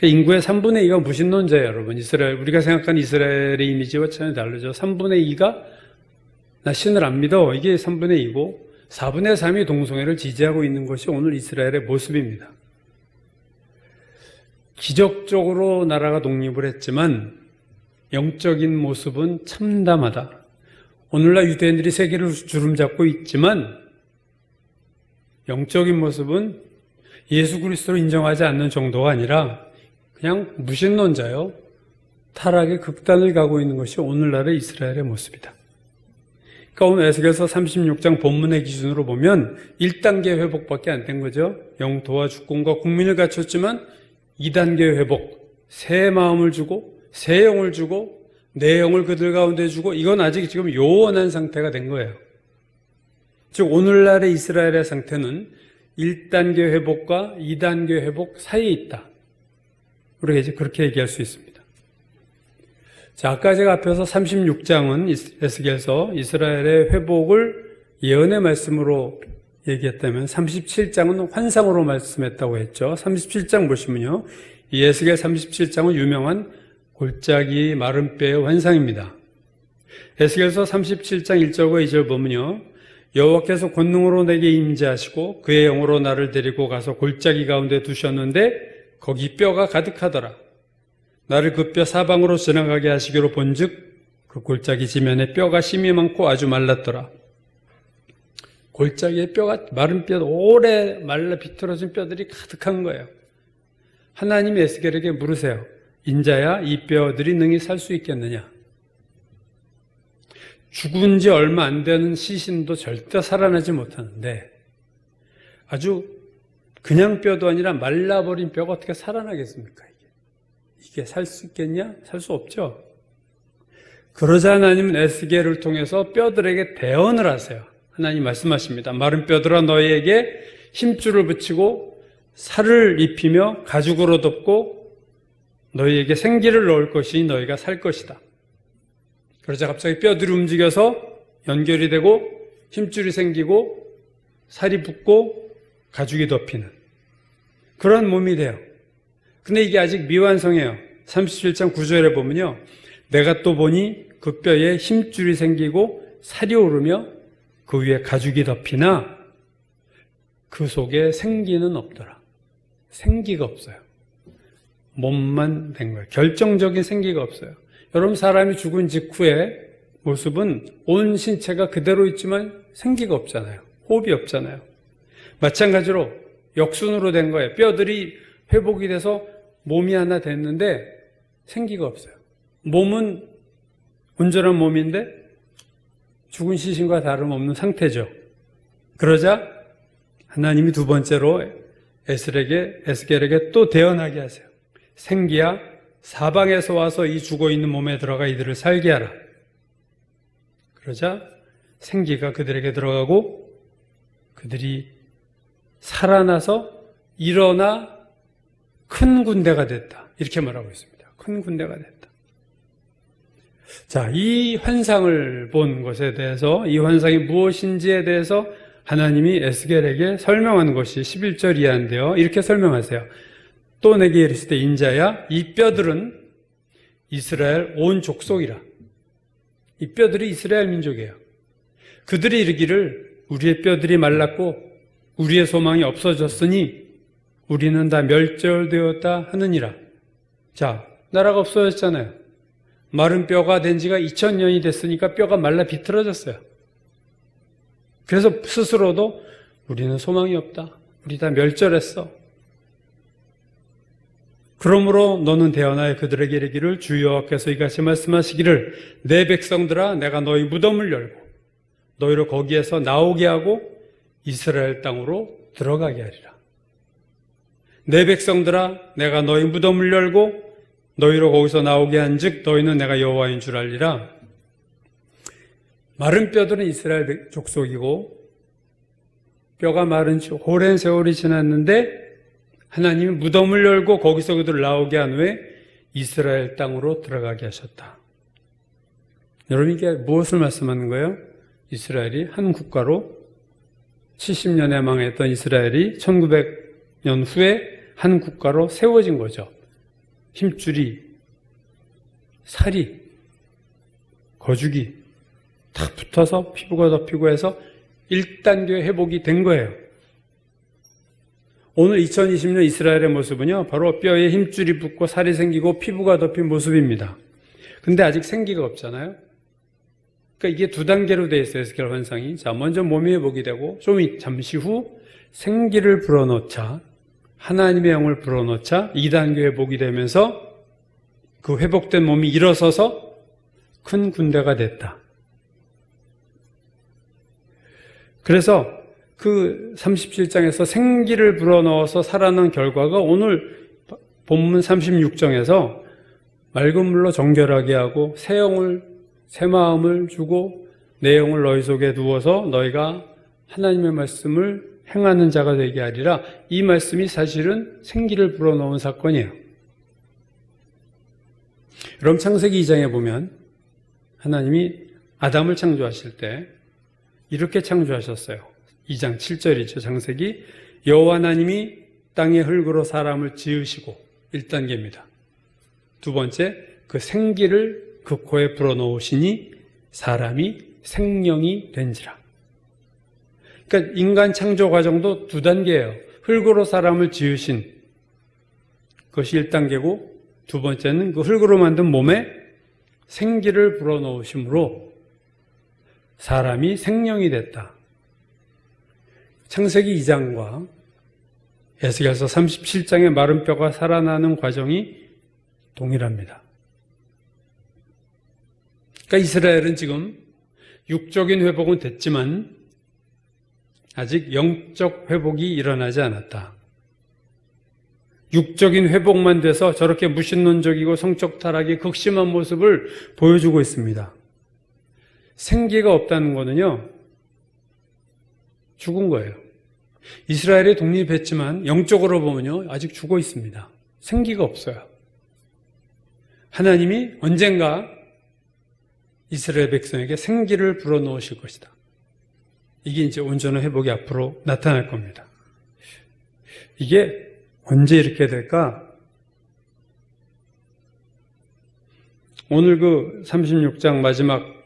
인구의 3분의 2가 무신론자예요, 여러분. 이스라엘, 우리가 생각하는 이스라엘의 이미지와 전혀 다르죠. 3분의 2가 나 신을 안 믿어. 이게 3분의 2고 4분의 3이 동성애를 지지하고 있는 것이 오늘 이스라엘의 모습입니다. 기적적으로 나라가 독립을 했지만 영적인 모습은 참담하다. 오늘날 유대인들이 세계를 주름잡고 있지만 영적인 모습은 예수 그리스도로 인정하지 않는 정도가 아니라 그냥 무신론자요. 타락의 극단을 가고 있는 것이 오늘날의 이스라엘의 모습이다. 그러니까 오늘 에스겔서 36장 본문의 기준으로 보면 1단계 회복밖에 안 된 거죠. 영토와 주권과 국민을 갖췄지만 2단계 회복, 새 마음을 주고 새 영을 주고 내 영을 그들 가운데 주고 이건 아직 지금 요원한 상태가 된 거예요. 즉 오늘날의 이스라엘의 상태는 1단계 회복과 2단계 회복 사이에 있다. 우리가 이제 그렇게 얘기할 수 있습니다. 자, 아까 제가 앞에서 36장은 에스겔서 이스라엘의 회복을 예언의 말씀으로 얘기했다면 37장은 환상으로 말씀했다고 했죠. 37장 보시면요. 이 에스겔 37장은 유명한 골짜기 마른 뼈의 환상입니다. 에스겔서 37장 1절과 2절 보면요. 여호와께서 권능으로 내게 임재하시고 그의 영으로 나를 데리고 가서 골짜기 가운데 두셨는데 거기 뼈가 가득하더라. 나를 그 뼈 사방으로 지나가게 하시기로 본즉 그 골짜기 지면에 뼈가 심이 많고 아주 말랐더라. 골짜기에 뼈가 마른 뼈, 오래 말라 비틀어진 뼈들이 가득한 거예요. 하나님이 에스겔에게 물으세요. 인자야, 이 뼈들이 능히 살 수 있겠느냐? 죽은 지 얼마 안 되는 시신도 절대 살아나지 못하는데 아주 그냥 뼈도 아니라 말라버린 뼈가 어떻게 살아나겠습니까? 이게 살 수 있겠냐? 살 수 없죠. 그러자 하나님은 에스겔을 통해서 뼈들에게 대언을 하세요. 하나님 말씀하십니다. 마른 뼈들아 너희에게 힘줄을 붙이고 살을 입히며 가죽으로 덮고 너희에게 생기를 넣을 것이니 너희가 살 것이다. 그러자 갑자기 뼈들이 움직여서 연결이 되고 힘줄이 생기고 살이 붙고 가죽이 덮이는 그런 몸이 돼요. 근데 이게 아직 미완성이에요. 37장 9절에 보면요. 내가 또 보니 그 뼈에 힘줄이 생기고 살이 오르며 그 위에 가죽이 덮이나 그 속에 생기는 없더라. 생기가 없어요. 몸만 된 거예요. 결정적인 생기가 없어요. 여러분 사람이 죽은 직후의 모습은 온 신체가 그대로 있지만 생기가 없잖아요. 호흡이 없잖아요. 마찬가지로 역순으로 된 거예요. 뼈들이 회복이 돼서 몸이 하나 됐는데 생기가 없어요. 몸은 온전한 몸인데 죽은 시신과 다름없는 상태죠. 그러자 하나님이 두 번째로 에스겔에게 또 대언하게 하세요. 생기야 사방에서 와서 이 죽어있는 몸에 들어가 이들을 살게 하라. 그러자 생기가 그들에게 들어가고 그들이 살아나서 일어나 큰 군대가 됐다. 이렇게 말하고 있습니다. 큰 군대가 됐다. 자, 이 환상을 본 것에 대해서 이 환상이 무엇인지에 대해서 하나님이 에스겔에게 설명하는 것이 11절 이하인데요. 이렇게 설명하세요. 또 내게 이르시되 인자야 이 뼈들은 이스라엘 온 족속이라. 이 뼈들이 이스라엘 민족이에요. 그들이 이르기를 우리의 뼈들이 말랐고 우리의 소망이 없어졌으니 우리는 다 멸절되었다 하느니라. 자, 나라가 없어졌잖아요. 마른 뼈가 된 지가 2000년이 됐으니까 뼈가 말라 비틀어졌어요. 그래서 스스로도 우리는 소망이 없다. 우리 다 멸절했어. 그러므로 너는 대언하여 그들에게 이르기를 주 여호와께서 이같이 말씀하시기를 내 백성들아 내가 너희 무덤을 열고 너희를 거기에서 나오게 하고 이스라엘 땅으로 들어가게 하리라. 내 백성들아 내가 너희 무덤을 열고 너희로 거기서 나오게 한즉 너희는 내가 여호와인 줄 알리라. 마른 뼈들은 이스라엘 족속이고 뼈가 마른 오랜 세월이 지났는데 하나님이 무덤을 열고 거기서 그들을 나오게 한 후에 이스라엘 땅으로 들어가게 하셨다. 여러분, 이게 무엇을 말씀하는 거예요? 이스라엘이 한 국가로 70년에 망했던 이스라엘이 1900년 후에 한 국가로 세워진 거죠. 힘줄이, 살이, 거죽이 다 붙어서 피부가 덮이고 해서 1단계 회복이 된 거예요. 오늘 2020년 이스라엘의 모습은요, 바로 뼈에 힘줄이 붙고 살이 생기고 피부가 덮인 모습입니다. 근데 아직 생기가 없잖아요. 그러니까 이게 두 단계로 되어 있어요, 에스겔 환상이. 자, 먼저 몸이 회복이 되고, 잠시 후 생기를 불어넣자, 하나님의 영을 불어넣자 2단계 회복이 되면서 그 회복된 몸이 일어서서 큰 군대가 됐다. 그래서 그 37장에서 생기를 불어넣어서 살아난 결과가 오늘 본문 36장에서 맑은 물로 정결하게 하고 새 마음을 주고 내 영을 너희 속에 두어서 너희가 하나님의 말씀을 행하는 자가 되게 하리라. 이 말씀이 사실은 생기를 불어넣은 사건이에요. 여러분, 창세기 2장에 보면 하나님이 아담을 창조하실 때 이렇게 창조하셨어요. 2장 7절이죠. 창세기. 여호와 하나님이 땅의 흙으로 사람을 지으시고 1단계입니다. 두 번째, 그 생기를 그 코에 불어넣으시니 사람이 생명이 된지라. 그러니까 인간 창조 과정도 두 단계예요. 흙으로 사람을 지으신 것이 1단계고 두 번째는 그 흙으로 만든 몸에 생기를 불어넣으심으로 사람이 생명이 됐다. 창세기 2장과 에스겔서 37장의 마른 뼈가 살아나는 과정이 동일합니다. 그러니까 이스라엘은 지금 육적인 회복은 됐지만 아직 영적 회복이 일어나지 않았다. 육적인 회복만 돼서 저렇게 무신론적이고 성적 타락이 극심한 모습을 보여주고 있습니다. 생기가 없다는 거는요, 죽은 거예요. 이스라엘이 독립했지만 영적으로 보면요, 아직 죽어 있습니다. 생기가 없어요. 하나님이 언젠가 이스라엘 백성에게 생기를 불어넣으실 것이다. 이게 이제 온전한 회복이 앞으로 나타날 겁니다. 이게 언제 이렇게 될까? 오늘 그 36장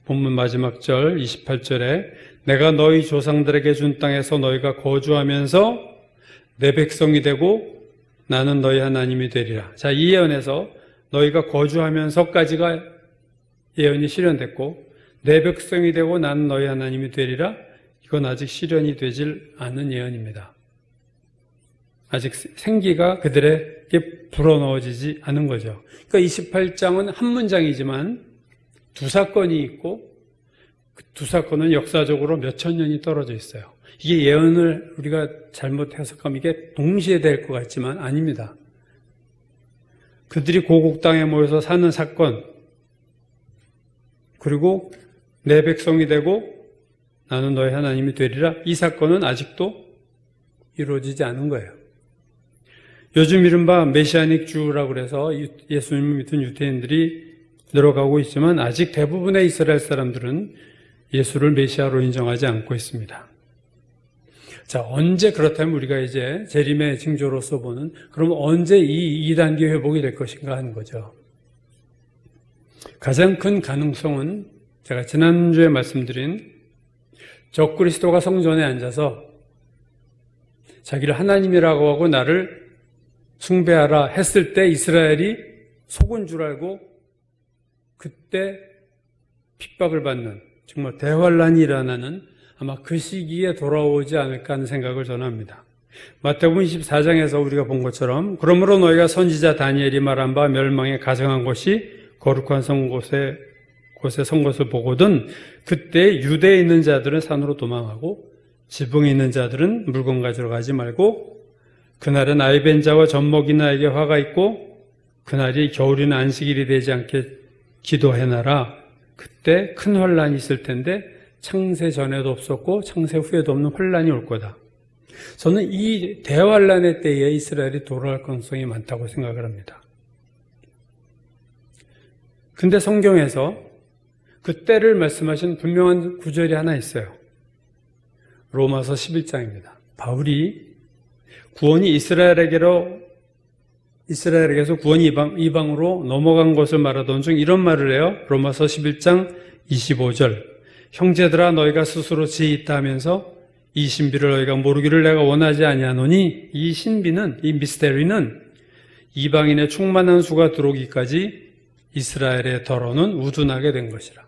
본문 마지막 절 28절에 내가 너희 조상들에게 준 땅에서 너희가 거주하면서 내 백성이 되고 나는 너희 하나님이 되리라. 자, 이 예언에서 너희가 거주하면서까지가 예언이 실현됐고 내 백성이 되고 나는 너희 하나님이 되리라. 이건 아직 실현이 되질 않은 예언입니다. 아직 생기가 그들에게 불어넣어지지 않은 거죠. 그러니까 28장은 한 문장이지만 두 사건이 있고 그 두 사건은 역사적으로 몇천 년이 떨어져 있어요. 이게 예언을 우리가 잘못 해석하면 이게 동시에 될 것 같지만 아닙니다. 그들이 고국 땅에 모여서 사는 사건, 그리고 내 백성이 되고 나는 너의 하나님이 되리라. 이 사건은 아직도 이루어지지 않은 거예요. 요즘 이른바 메시아닉 주라고 그래서 예수님을 믿은 유대인들이 늘어가고 있지만 아직 대부분의 이스라엘 사람들은 예수를 메시아로 인정하지 않고 있습니다. 자, 언제 그렇다면 우리가 이제 재림의 징조로서 보는, 그러면 언제 이 2단계 회복이 될 것인가 하는 거죠. 가장 큰 가능성은 제가 지난주에 말씀드린 적그리스도가 성전에 앉아서 자기를 하나님이라고 하고 나를 숭배하라 했을 때 이스라엘이 속은 줄 알고 그때 핍박을 받는 정말 대환란이 일어나는 아마 그 시기에 돌아오지 않을까 하는 생각을 전합니다. 마태복음 24장에서 우리가 본 것처럼 그러므로 너희가 선지자 다니엘이 말한 바 멸망에 가정한 곳이 거룩한 곳에 선 것을 보거든 그때 유대에 있는 자들은 산으로 도망하고 지붕에 있는 자들은 물건 가지러 가지 말고 그날은 아이 벤 자와 젖먹인 아이에게 화가 있고 그날이 겨울이나 안식일이 되지 않게 기도해놔라. 그때 큰 환란이 있을 텐데 창세 전에도 없었고 창세 후에도 없는 환란이 올 거다. 저는 이 대환란의 때에 이스라엘이 돌아갈 가능성이 많다고 생각을 합니다. 근데 성경에서 그 때를 말씀하신 분명한 구절이 하나 있어요. 로마서 11장입니다. 바울이 구원이 이스라엘에게서 구원이 이방으로 넘어간 것을 말하던 중 이런 말을 해요. 로마서 11장 25절. 형제들아 너희가 스스로 지혜 있다 하면서 이 신비를 너희가 모르기를 내가 원하지 아니하노니 이 신비는, 이 미스테리는 이방인의 충만한 수가 들어오기까지 이스라엘의 덜어는 우둔하게 된 것이라.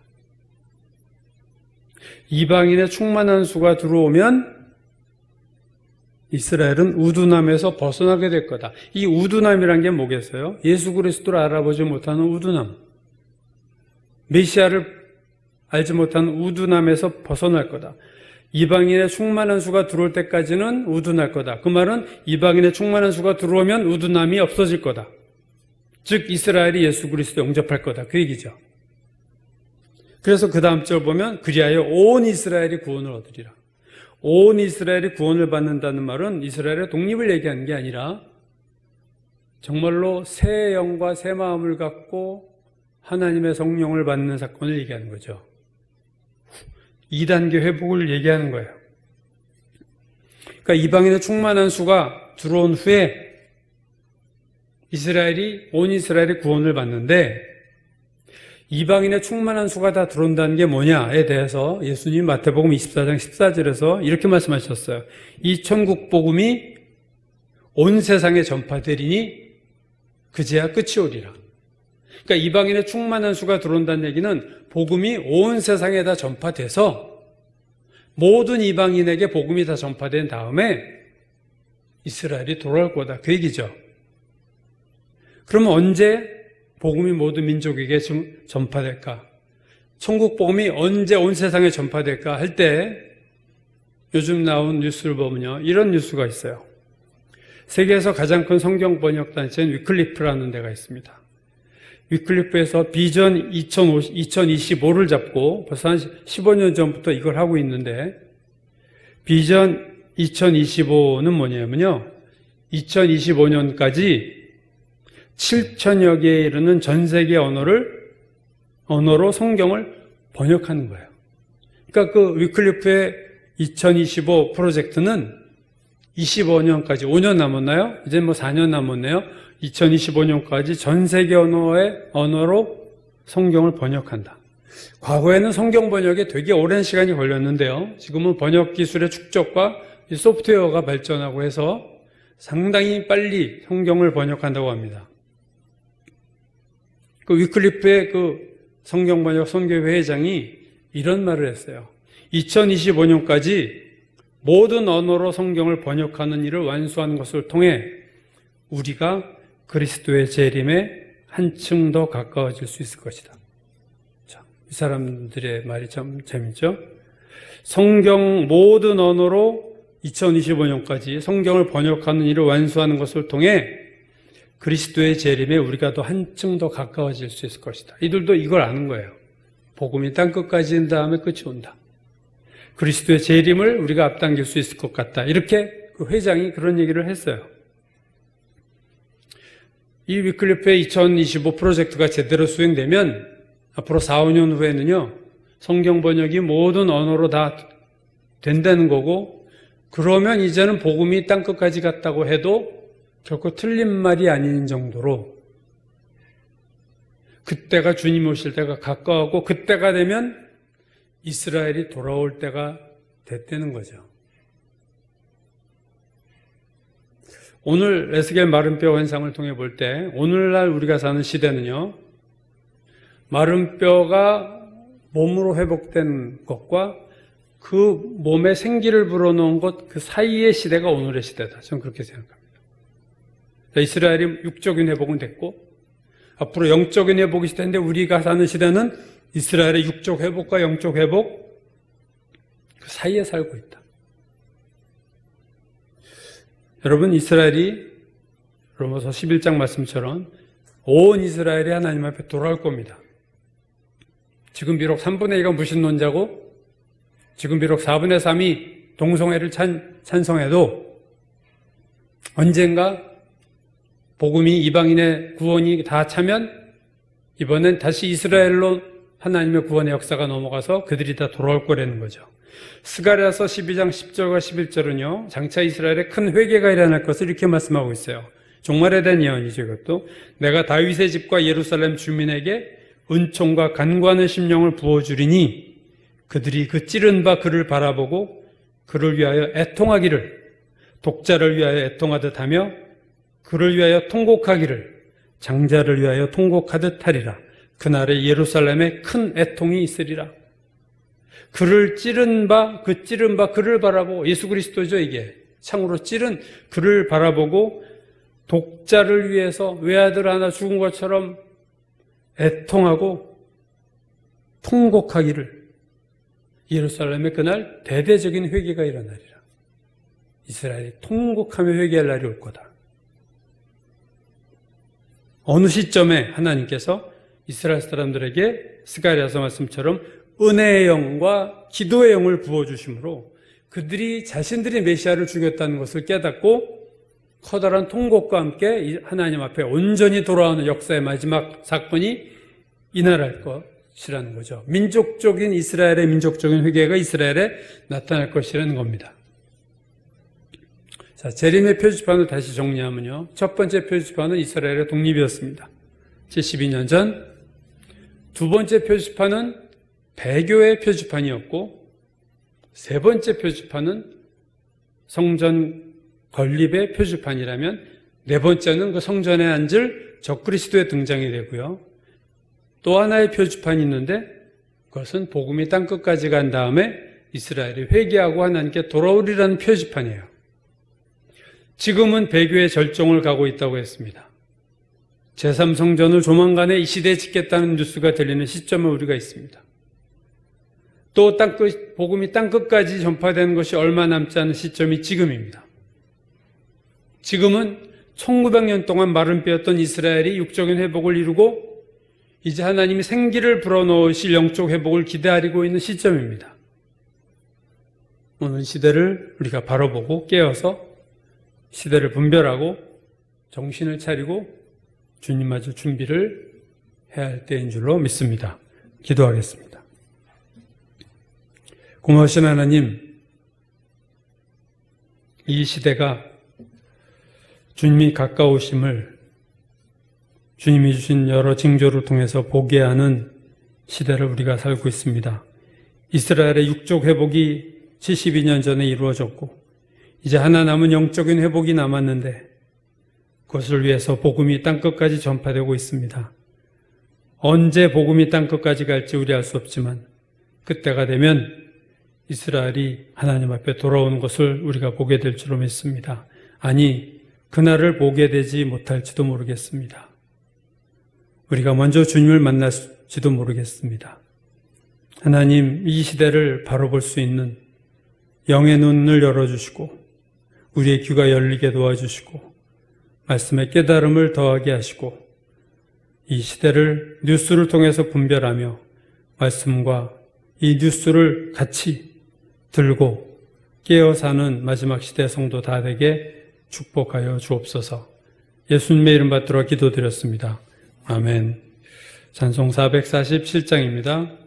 이방인의 충만한 수가 들어오면 이스라엘은 우둔함에서 벗어나게 될 거다. 이 우둔함이란 게 뭐겠어요? 예수 그리스도를 알아보지 못하는 우둔함. 메시아를 알지 못하는 우둔함에서 벗어날 거다. 이방인의 충만한 수가 들어올 때까지는 우둔할 거다. 그 말은 이방인의 충만한 수가 들어오면 우둔함이 없어질 거다. 즉 이스라엘이 예수 그리스도 영접할 거다. 그 얘기죠. 그래서 그 다음 절 보면 그리하여 온 이스라엘이 구원을 얻으리라. 온 이스라엘이 구원을 받는다는 말은 이스라엘의 독립을 얘기하는 게 아니라 정말로 새 영과 새 마음을 갖고 하나님의 성령을 받는 사건을 얘기하는 거죠. 2단계 회복을 얘기하는 거예요. 그러니까 이방인의 충만한 수가 들어온 후에 온 이스라엘이 구원을 받는데 이방인의 충만한 수가 다 들어온다는 게 뭐냐에 대해서 예수님이 마태복음 24장 14절에서 이렇게 말씀하셨어요. 이 천국 복음이 온 세상에 전파되리니 그제야 끝이 오리라. 그러니까 이방인의 충만한 수가 들어온다는 얘기는 복음이 온 세상에 다 전파돼서 모든 이방인에게 복음이 다 전파된 다음에 이스라엘이 돌아올 거다. 그 얘기죠. 그러면 언제 복음이 모든 민족에게 전파될까? 천국 복음이 언제 온 세상에 전파될까 할 때 요즘 나온 뉴스를 보면요. 이런 뉴스가 있어요. 세계에서 가장 큰 성경 번역 단체인 위클리프라는 데가 있습니다. 위클리프에서 비전 2025를 잡고 벌써 한 15년 전부터 이걸 하고 있는데 비전 2025는 뭐냐면요. 2025년까지 7천여 개에 이르는 전 세계 언어로 성경을 번역하는 거예요. 그러니까 그 위클리프의 2025 프로젝트는 25년까지 5년 남았나요? 이제 뭐 4년 남았네요. 2025년까지 전 세계 언어로 성경을 번역한다. 과거에는 성경 번역에 되게 오랜 시간이 걸렸는데요. 지금은 번역 기술의 축적과 이 소프트웨어가 발전하고 해서 상당히 빨리 성경을 번역한다고 합니다. 그 위클리프의 그 성경 번역 선교회 회장이 이런 말을 했어요. 2025년까지 모든 언어로 성경을 번역하는 일을 완수한 것을 통해 우리가 그리스도의 재림에 한층 더 가까워질 수 있을 것이다. 자, 이 사람들의 말이 참 재밌죠? 성경 모든 언어로 2025년까지 성경을 번역하는 일을 완수하는 것을 통해 그리스도의 재림에 우리가 더 한층 더 가까워질 수 있을 것이다. 이들도 이걸 아는 거예요. 복음이 땅끝까지 인 다음에 끝이 온다. 그리스도의 재림을 우리가 앞당길 수 있을 것 같다. 이렇게 그 회장이 그런 얘기를 했어요. 이 위클리프의 2025 프로젝트가 제대로 수행되면 앞으로 4, 5년 후에는요. 성경 번역이 모든 언어로 다 된다는 거고 그러면 이제는 복음이 땅끝까지 갔다고 해도 결코 틀린 말이 아닌 정도로 그때가 주님 오실 때가 가까웠고 그때가 되면 이스라엘이 돌아올 때가 됐다는 거죠. 오늘 에스겔 마른뼈 환상을 통해 볼 때 오늘날 우리가 사는 시대는요. 마른뼈가 몸으로 회복된 것과 그 몸에 생기를 불어넣은 것 그 사이의 시대가 오늘의 시대다. 저는 그렇게 생각합니다. 이스라엘이 육적인 회복은 됐고 앞으로 영적인 회복이 있을 텐데 우리가 사는 시대는 이스라엘의 육적 회복과 영적 회복 그 사이에 살고 있다. 여러분 이스라엘이 로마서 11장 말씀처럼 온 이스라엘이 하나님 앞에 돌아올 겁니다. 지금 비록 3분의 2가 무신론자고 지금 비록 4분의 3이 동성애를 찬성해도 언젠가 복음이 이방인의 구원이 다 차면 이번엔 다시 이스라엘로 하나님의 구원의 역사가 넘어가서 그들이 다 돌아올 거라는 거죠. 스가랴서 12장 10절과 11절은요. 장차 이스라엘에 큰 회개가 일어날 것을 이렇게 말씀하고 있어요. 종말에 대한 예언이죠. 이것도 내가 다윗의 집과 예루살렘 주민에게 은총과 간구하는 심령을 부어주리니 그들이 그 찌른 바 그를 바라보고 그를 위하여 애통하기를 독자를 위하여 애통하듯 하며 그를 위하여 통곡하기를 장자를 위하여 통곡하듯 하리라. 그날에 예루살렘에 큰 애통이 있으리라. 그를 찌른 바, 그 찌른 바 그를 바라보고, 예수 그리스도죠 이게. 창으로 찌른 그를 바라보고 독자를 위해서 외아들 하나 죽은 것처럼 애통하고 통곡하기를 예루살렘에 그날 대대적인 회개가 일어나리라. 이스라엘이 통곡하며 회개할 날이 올 거다. 어느 시점에 하나님께서 이스라엘 사람들에게 스가랴서 말씀처럼 은혜의 영과 기도의 영을 부어주심으로 그들이 자신들이 메시아를 죽였다는 것을 깨닫고 커다란 통곡과 함께 하나님 앞에 온전히 돌아오는 역사의 마지막 사건이 일어날 것이라는 거죠. 민족적인 이스라엘의 민족적인 회개가 이스라엘에 나타날 것이라는 겁니다. 자, 재림의 표지판을 다시 정리하면요. 첫 번째 표지판은 이스라엘의 독립이었습니다. 72년 전. 두 번째 표지판은 배교의 표지판이었고, 세 번째 표지판은 성전 건립의 표지판이라면, 네 번째는 그 성전에 앉을 적그리스도의 등장이 되고요. 또 하나의 표지판이 있는데, 그것은 복음이 땅끝까지 간 다음에 이스라엘이 회개하고 하나님께 돌아오리라는 표지판이에요. 지금은 배교의 절정을 가고 있다고 했습니다. 제3성전을 조만간에 이 시대에 짓겠다는 뉴스가 들리는 시점에 우리가 있습니다. 또 복음이 땅끝까지 전파되는 것이 얼마 남지 않은 시점이 지금입니다. 지금은 1900년 동안 마른 뼈였던 이스라엘이 육적인 회복을 이루고 이제 하나님이 생기를 불어넣으실 영적 회복을 기다리고 있는 시점입니다. 오늘 시대를 우리가 바로 보고 깨어서 시대를 분별하고 정신을 차리고 주님 맞을 준비를 해야 할 때인 줄로 믿습니다. 기도하겠습니다. 고마우신 하나님, 이 시대가 주님이 가까우심을 주님이 주신 여러 징조를 통해서 보게 하는 시대를 우리가 살고 있습니다. 이스라엘의 육적 회복이 72년 전에 이루어졌고 이제 하나 남은 영적인 회복이 남았는데 그것을 위해서 복음이 땅끝까지 전파되고 있습니다. 언제 복음이 땅끝까지 갈지 우리 알 수 없지만 그때가 되면 이스라엘이 하나님 앞에 돌아오는 것을 우리가 보게 될 줄로 믿습니다. 아니, 그날을 보게 되지 못할지도 모르겠습니다. 우리가 먼저 주님을 만날지도 모르겠습니다. 하나님, 이 시대를 바로 볼 수 있는 영의 눈을 열어주시고 우리의 귀가 열리게 도와주시고 말씀의 깨달음을 더하게 하시고 이 시대를 뉴스를 통해서 분별하며 말씀과 이 뉴스를 같이 들고 깨어 사는 마지막 시대 성도 다 되게 축복하여 주옵소서. 예수님의 이름 받들어 기도드렸습니다. 아멘. 찬송 447장입니다.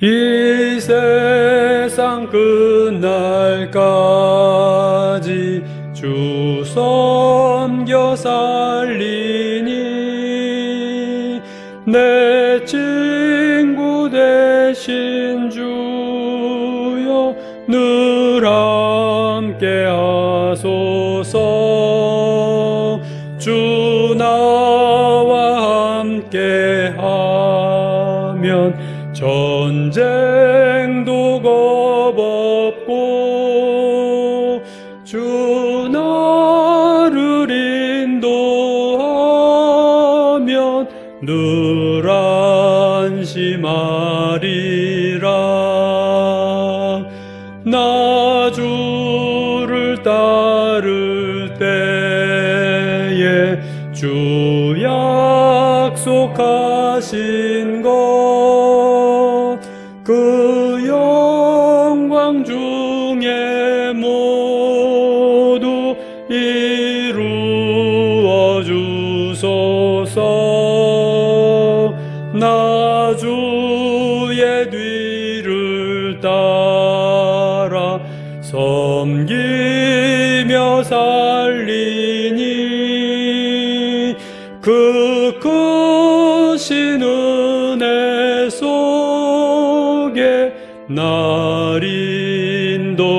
이 세상 끝날까지 주 섬겨 살리니 내 친구 되신 주여 늘 함께 하소서. 주 나와 함께 하면 전쟁도 겁없고 주 늘 안심하리라. 나 주를 따를 때에 주 약속하신 것 그 영광 중에 모두 이루어 주소서. 나 주의 뒤를 따라 섬기며 살리니 그 크신 은혜 속에 날 인도하소서.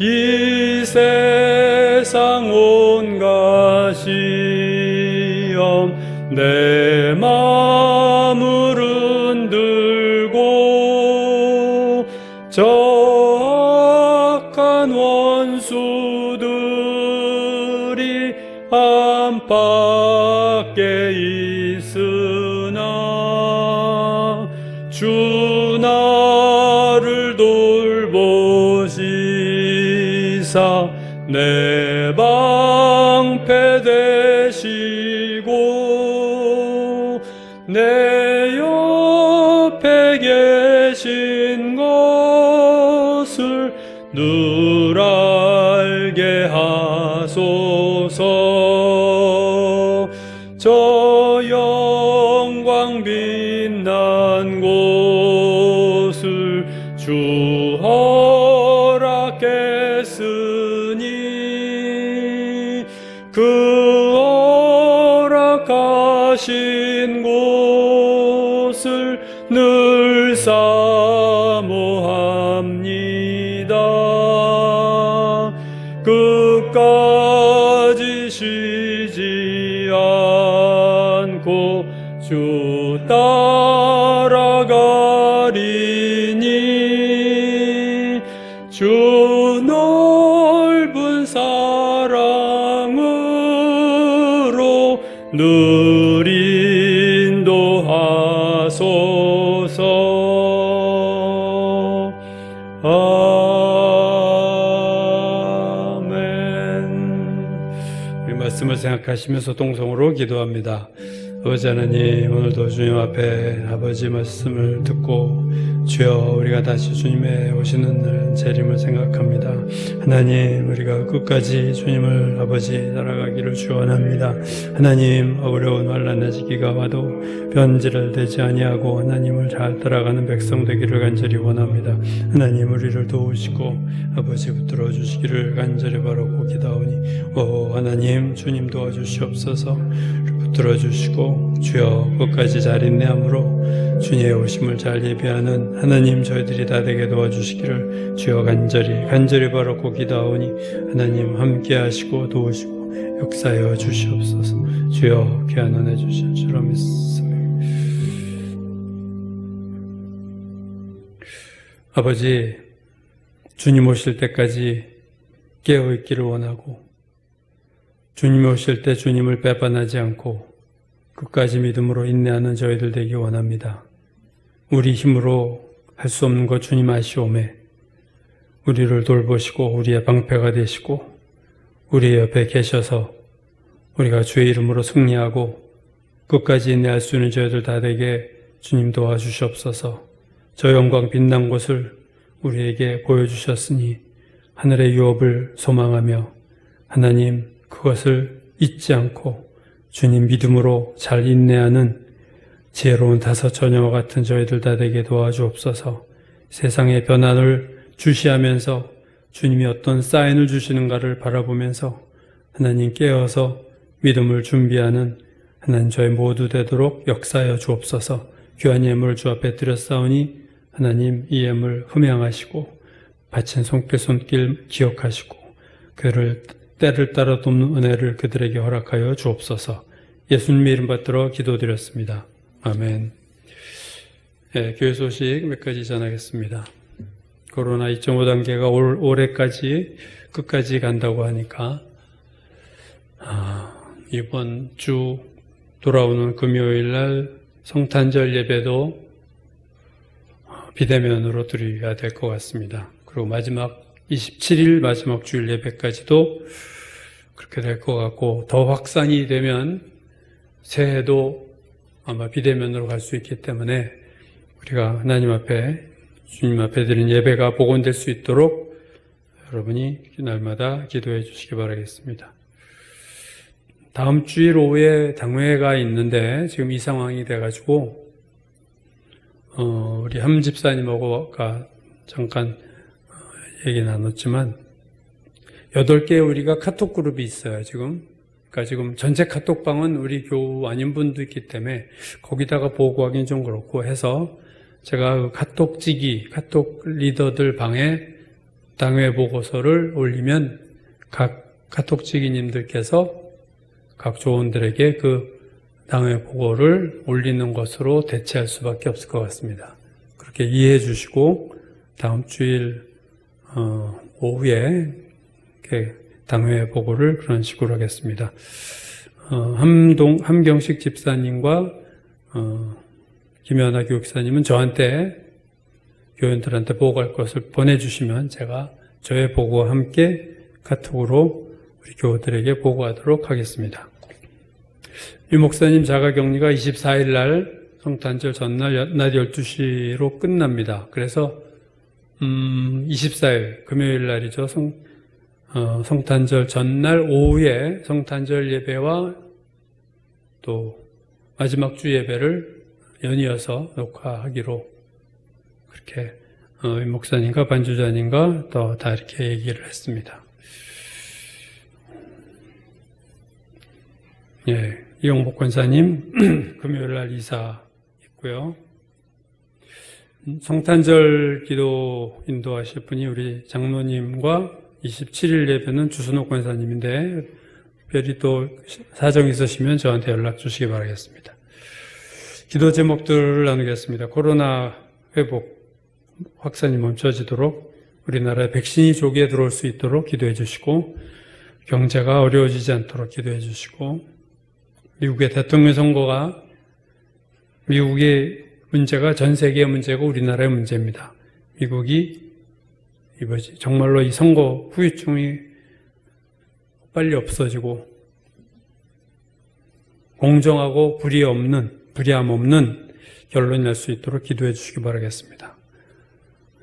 이 세상 온갖 시험 내 마음을 흔들고 저 악한 원수들이 안팎에 있으나 주 나를 돌보시사 내 방패 되시고 내 옆에 계신 것을 늘 알게 하소서. 저 영광 빛난 곳을 주 허락했으니 그 허락하신 곳을 늘 사모합니다. 끝까지 쉬지 않고 주 따라가리니 주 넓은 사랑으로 늘 인도하소서. 아멘. 이 말씀을 생각하시면서 동성으로 기도합니다. 아버지 하나님, 오늘도 주님 앞에 아버지 말씀을 듣고 주여 우리가 다시 주님의 오시는 날 재림을 생각합니다. 하나님, 우리가 끝까지 주님을 아버지 따라가기를 주원합니다. 하나님, 어려운 환난의 시기가 와도 변질을 되지 아니하고 하나님을 잘 따라가는 백성 되기를 간절히 원합니다. 하나님, 우리를 도우시고 아버지 붙들어 주시기를 간절히 바라고 기도하오니 하나님, 주님 도와주시옵소서. 들어주시고 주여 끝까지 잘 인내함으로 주님의 오심을 잘 예비하는 하나님 저희들이 다 되게 도와주시기를 주여 간절히 바라고 기도하오니 하나님 함께 하시고 도우시고 역사하여 주시옵소서. 주여 귀한 은혜 주실 줄 믿습니다. 아버지, 주님 오실 때까지 깨어있기를 원하고 주님 오실 때 주님을 배반하지 않고 끝까지 믿음으로 인내하는 저희들 되기 원합니다. 우리 힘으로 할 수 없는 것 주님 아시오매 우리를 돌보시고 우리의 방패가 되시고 우리 옆에 계셔서 우리가 주의 이름으로 승리하고 끝까지 인내할 수 있는 저희들 다 되게 주님 도와주시옵소서. 저 영광 빛난 곳을 우리에게 보여주셨으니 하늘의 유업을 소망하며 하나님 그것을 잊지 않고 주님 믿음으로 잘 인내하는 지혜로운 다섯 처녀와 같은 저희들 다 되게 도와주옵소서. 세상의 변화를 주시하면서 주님이 어떤 사인을 주시는가를 바라보면서 하나님 깨어서 믿음을 준비하는 하나님 저희 모두 되도록 역사하여 주옵소서. 귀한 예물 주 앞에 드렸사오니 하나님 이 예물 흠양하시고 바친 손길 기억하시고 그를 때를 따라 돕는 은혜를 그들에게 허락하여 주옵소서. 예수님의 이름 받들어 기도드렸습니다. 아멘. 교회 소식 몇 가지 전하겠습니다. 코로나 2.5단계가 올해까지 끝까지 간다고 하니까 이번 주 돌아오는 금요일 날 성탄절 예배도 비대면으로 드려야 될 것 같습니다. 그리고 마지막 27일 마지막 주일 예배까지도 그렇게 될 것 같고, 더 확산이 되면 새해도 아마 비대면으로 갈 수 있기 때문에 우리가 하나님 앞에, 주님 앞에 드린 예배가 복원될 수 있도록 여러분이 날마다 기도해 주시기 바라겠습니다. 다음 주일 오후에 당회가 있는데 지금 이 상황이 돼가지고 우리 함 집사님하고 아까 잠깐 얘기 나눴지만 8개 우리가 카톡 그룹이 있어요 지금. 그러니까 지금 전체 카톡방은 우리 교우 아닌 분도 있기 때문에 거기다가 보고하기는 좀 그렇고 해서 제가 카톡 리더들 방에 당회 보고서를 올리면 각 카톡 지기님들께서 각 조원들에게 그 당회 보고를 올리는 것으로 대체할 수밖에 없을 것 같습니다. 그렇게 이해해 주시고 다음 주일 오후에 당회 보고를 그런 식으로 하겠습니다. 함경식 집사님과 김연아 교육사님은 저한테 교인들한테 보고할 것을 보내주시면 제가 저의 보고와 함께 카톡으로 우리 교우들에게 보고하도록 하겠습니다. 유 목사님 자가격리가 24일 날 성탄절 전날 낮 12시로 끝납니다. 그래서 24일 금요일 날이죠. 성탄절 전날 오후에 성탄절 예배와 또 마지막 주 예배를 연이어서 녹화하기로 그렇게 유 목사님과 반주자님과 또 다 이렇게 얘기를 했습니다. 예, 이용복 권사님 금요일 날 이사 있고요. 성탄절 기도 인도하실 분이 우리 장로님과 27일 예배는 주순옥 권사님인데 특별히 또 사정이 있으시면 저한테 연락 주시기 바라겠습니다. 기도 제목들을 나누겠습니다. 코로나 회복 확산이 멈춰지도록 우리나라에 백신이 조기에 들어올 수 있도록 기도해 주시고 경제가 어려워지지 않도록 기도해 주시고 미국의 대통령 선거가 미국의 문제가 전 세계의 문제고 우리나라의 문제입니다. 미국이 정말로 이 선거 후유증이 빨리 없어지고 공정하고 불이함 없는 결론이 날 수 있도록 기도해 주시기 바라겠습니다.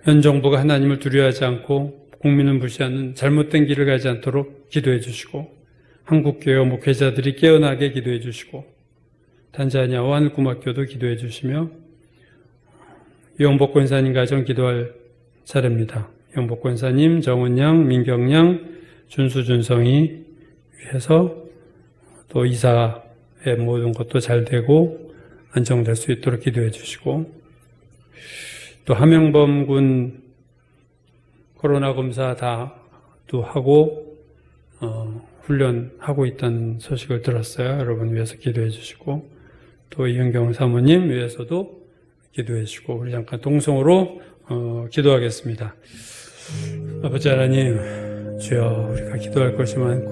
현 정부가 하나님을 두려워하지 않고 국민을 무시하는 잘못된 길을 가지 않도록 기도해 주시고 한국교회 목회자들이 깨어나게 기도해 주시고 탄자니아와 한국음악교도 기도해 주시며 이용복 권사님 가정 기도할 차례입니다. 이용복 권사님, 정은양, 민경양, 준수준성이 위해서 또 이사의 모든 것도 잘 되고 안정될 수 있도록 기도해 주시고 또 함영범 군 코로나 검사 다도 하고 훈련하고 있다는 소식을 들었어요. 여러분 위해서 기도해 주시고 또 이은경 사모님 위해서도 기도해 주시고 우리 잠깐 동성으로 기도하겠습니다. 아버지 하나님, 주여 우리가 기도할 것이 많고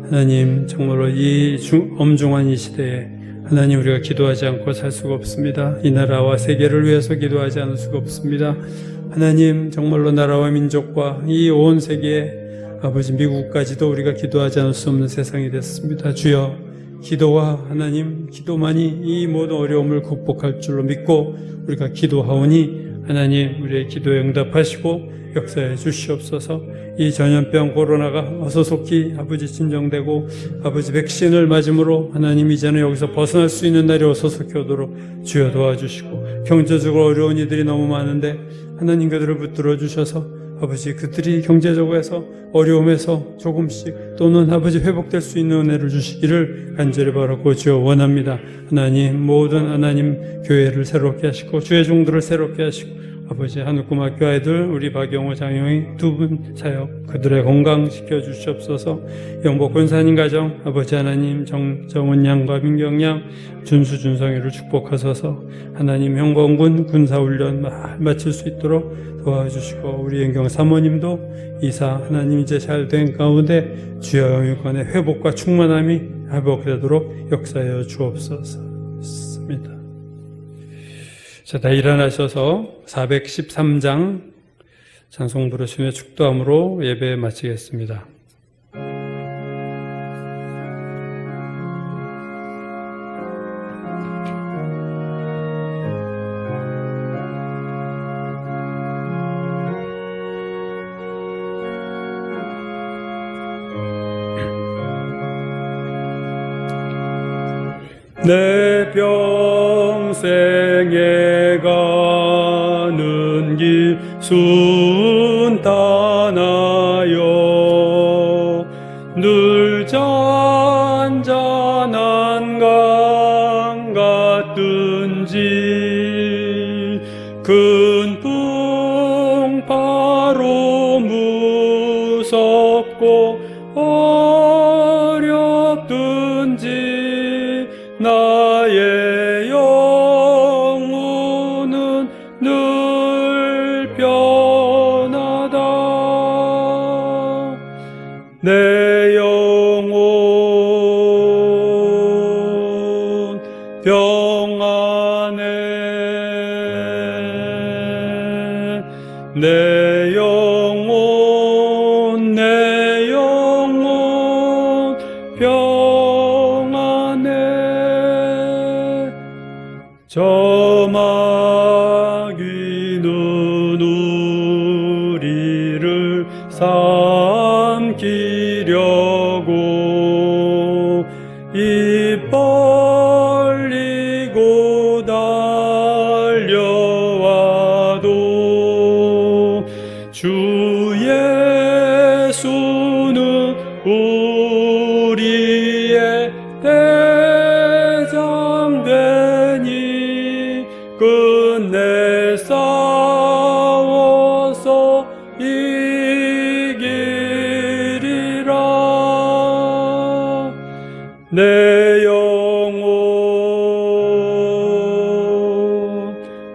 하나님 정말로 이 엄중한 이 시대에 하나님 우리가 기도하지 않고 살 수가 없습니다. 이 나라와 세계를 위해서 기도하지 않을 수가 없습니다. 하나님 정말로 나라와 민족과 이 온 세계에 아버지 미국까지도 우리가 기도하지 않을 수 없는 세상이 됐습니다. 주여 기도와 하나님 기도만이 이 모든 어려움을 극복할 줄로 믿고 우리가 기도하오니 하나님 우리의 기도에 응답하시고 역사해 주시옵소서. 이 전염병 코로나가 어서 속히 아버지 진정되고 아버지 백신을 맞음으로 하나님 이제는 여기서 벗어날 수 있는 날이 어서 속히 오도록 주여 도와주시고 경제적으로 어려운 이들이 너무 많은데 하나님 그들을 붙들어 주셔서 아버지 그들이 경제적으로 해서 어려움에서 조금씩 또는 아버지 회복될 수 있는 은혜를 주시기를 간절히 바라고 주여 원합니다. 하나님 모든 하나님 교회를 새롭게 하시고 주의 종들을 새롭게 하시고 아버지 한국고등학교 아이들 우리 박영호 장영희 두 분 사역 그들의 건강 지켜주시옵소서. 영복 권사님 가정 아버지 하나님 정은 양과 민경 양 준수 준성이를 축복하소서. 하나님 형건군 군사훈련 마칠 수 있도록 도와주시고 우리 연경 사모님도 이사 하나님 이제 잘 된 가운데 주여 영유권의 회복과 충만함이 회복되도록 역사하여 주옵소서입니다. 자, 다 일어나셔서 413장 찬송 부르시며 축도함으로 예배 마치겠습니다. 내 평생에 가는 길 순탄하여 늘 잔잔한 강 같든지 큰 풍파로 무섭고 어렵든지 나의 영혼은 늘 변하다. 내 영혼 평안해. 내 영혼 평안해. 저마귀는 우리를 삼키려고 입 벌리고 달려와도 주 예수는 우리의 대장 되니 끝내 싸워서 이기리라. 내 영혼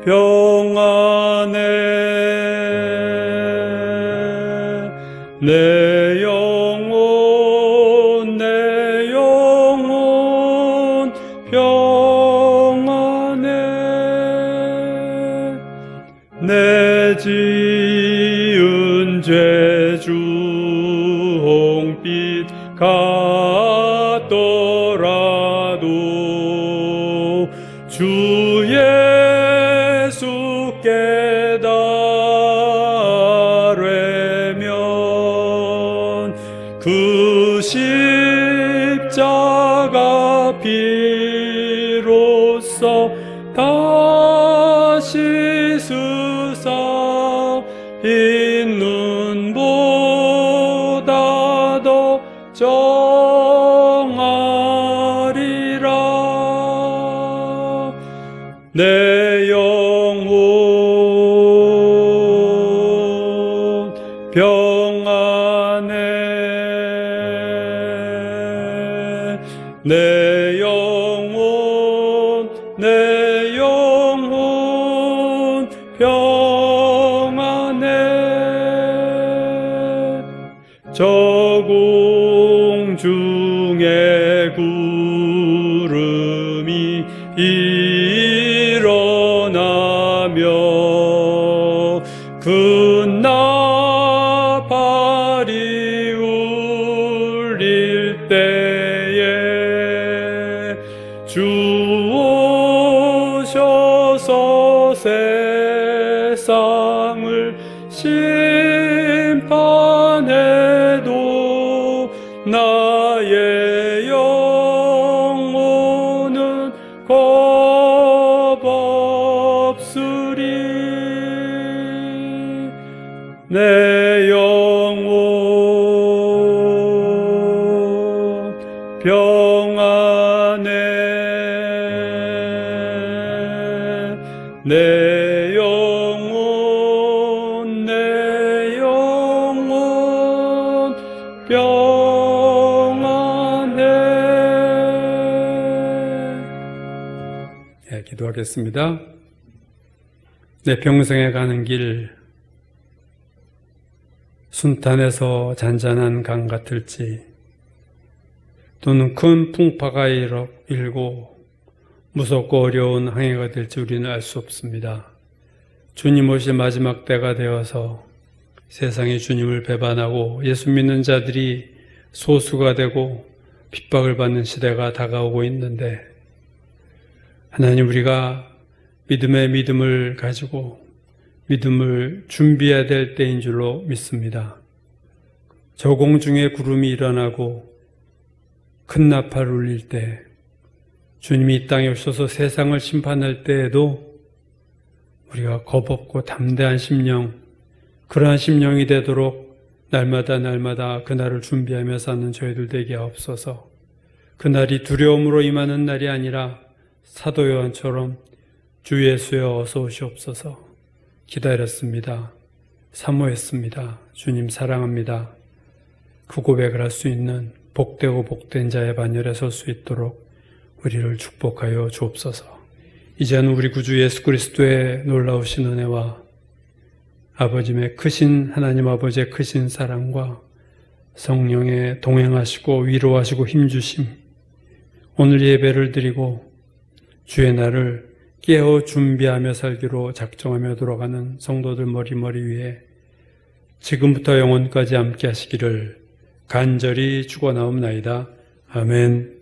평안해. 내 영혼 평안해. 내 지은 죄 주홍빛 같더라도 주 예수께 달래면 그 십자가 피로써 다시 스사 있는 보다 더 정하리라. 내 영혼 평안해. 내 영혼 평안해. 저 공중에 구름이 일어나며 큰 나팔이 울릴 때에 주 오셔서 세상을 심판해도 나의 영혼은 겁없으리. 내 영혼 평안해. 내 영혼 평안해. 기도하겠습니다. 내 평생에 가는 길 순탄해서 잔잔한 강 같을지 또는 큰 풍파가 일고 무섭고 어려운 항해가 될지 우리는 알 수 없습니다. 주님 오실 마지막 때가 되어서 세상이 주님을 배반하고 예수 믿는 자들이 소수가 되고 핍박을 받는 시대가 다가오고 있는데, 하나님, 우리가 믿음의 믿음을 가지고 믿음을 준비해야 될 때인 줄로 믿습니다. 저공 중에 구름이 일어나고 큰 나팔 울릴 때, 주님이 이 땅에 오셔서 세상을 심판할 때에도 우리가 겁없고 담대한 심령, 그러한 심령이 되도록 날마다 그날을 준비하며 사는 저희들 되게 하옵소서. 그날이 두려움으로 임하는 날이 아니라 사도 요한처럼 주 예수여 어서 오시옵소서. 기다렸습니다. 사모했습니다. 주님 사랑합니다. 그 고백을 할 수 있는 복되고 복된 자의 반열에 설 수 있도록 우리를 축복하여 주옵소서. 이제는 우리 구주 예수 그리스도의 놀라우신 은혜와 아버지의 크신 하나님 아버지의 크신 사랑과 성령의 동행하시고 위로하시고 힘주심, 오늘 예배를 드리고 주의 날을 깨어 준비하며 살기로 작정하며 돌아가는 성도들 머리 위에 지금부터 영원까지 함께 하시기를 간절히 축원하옵나이다. 아멘.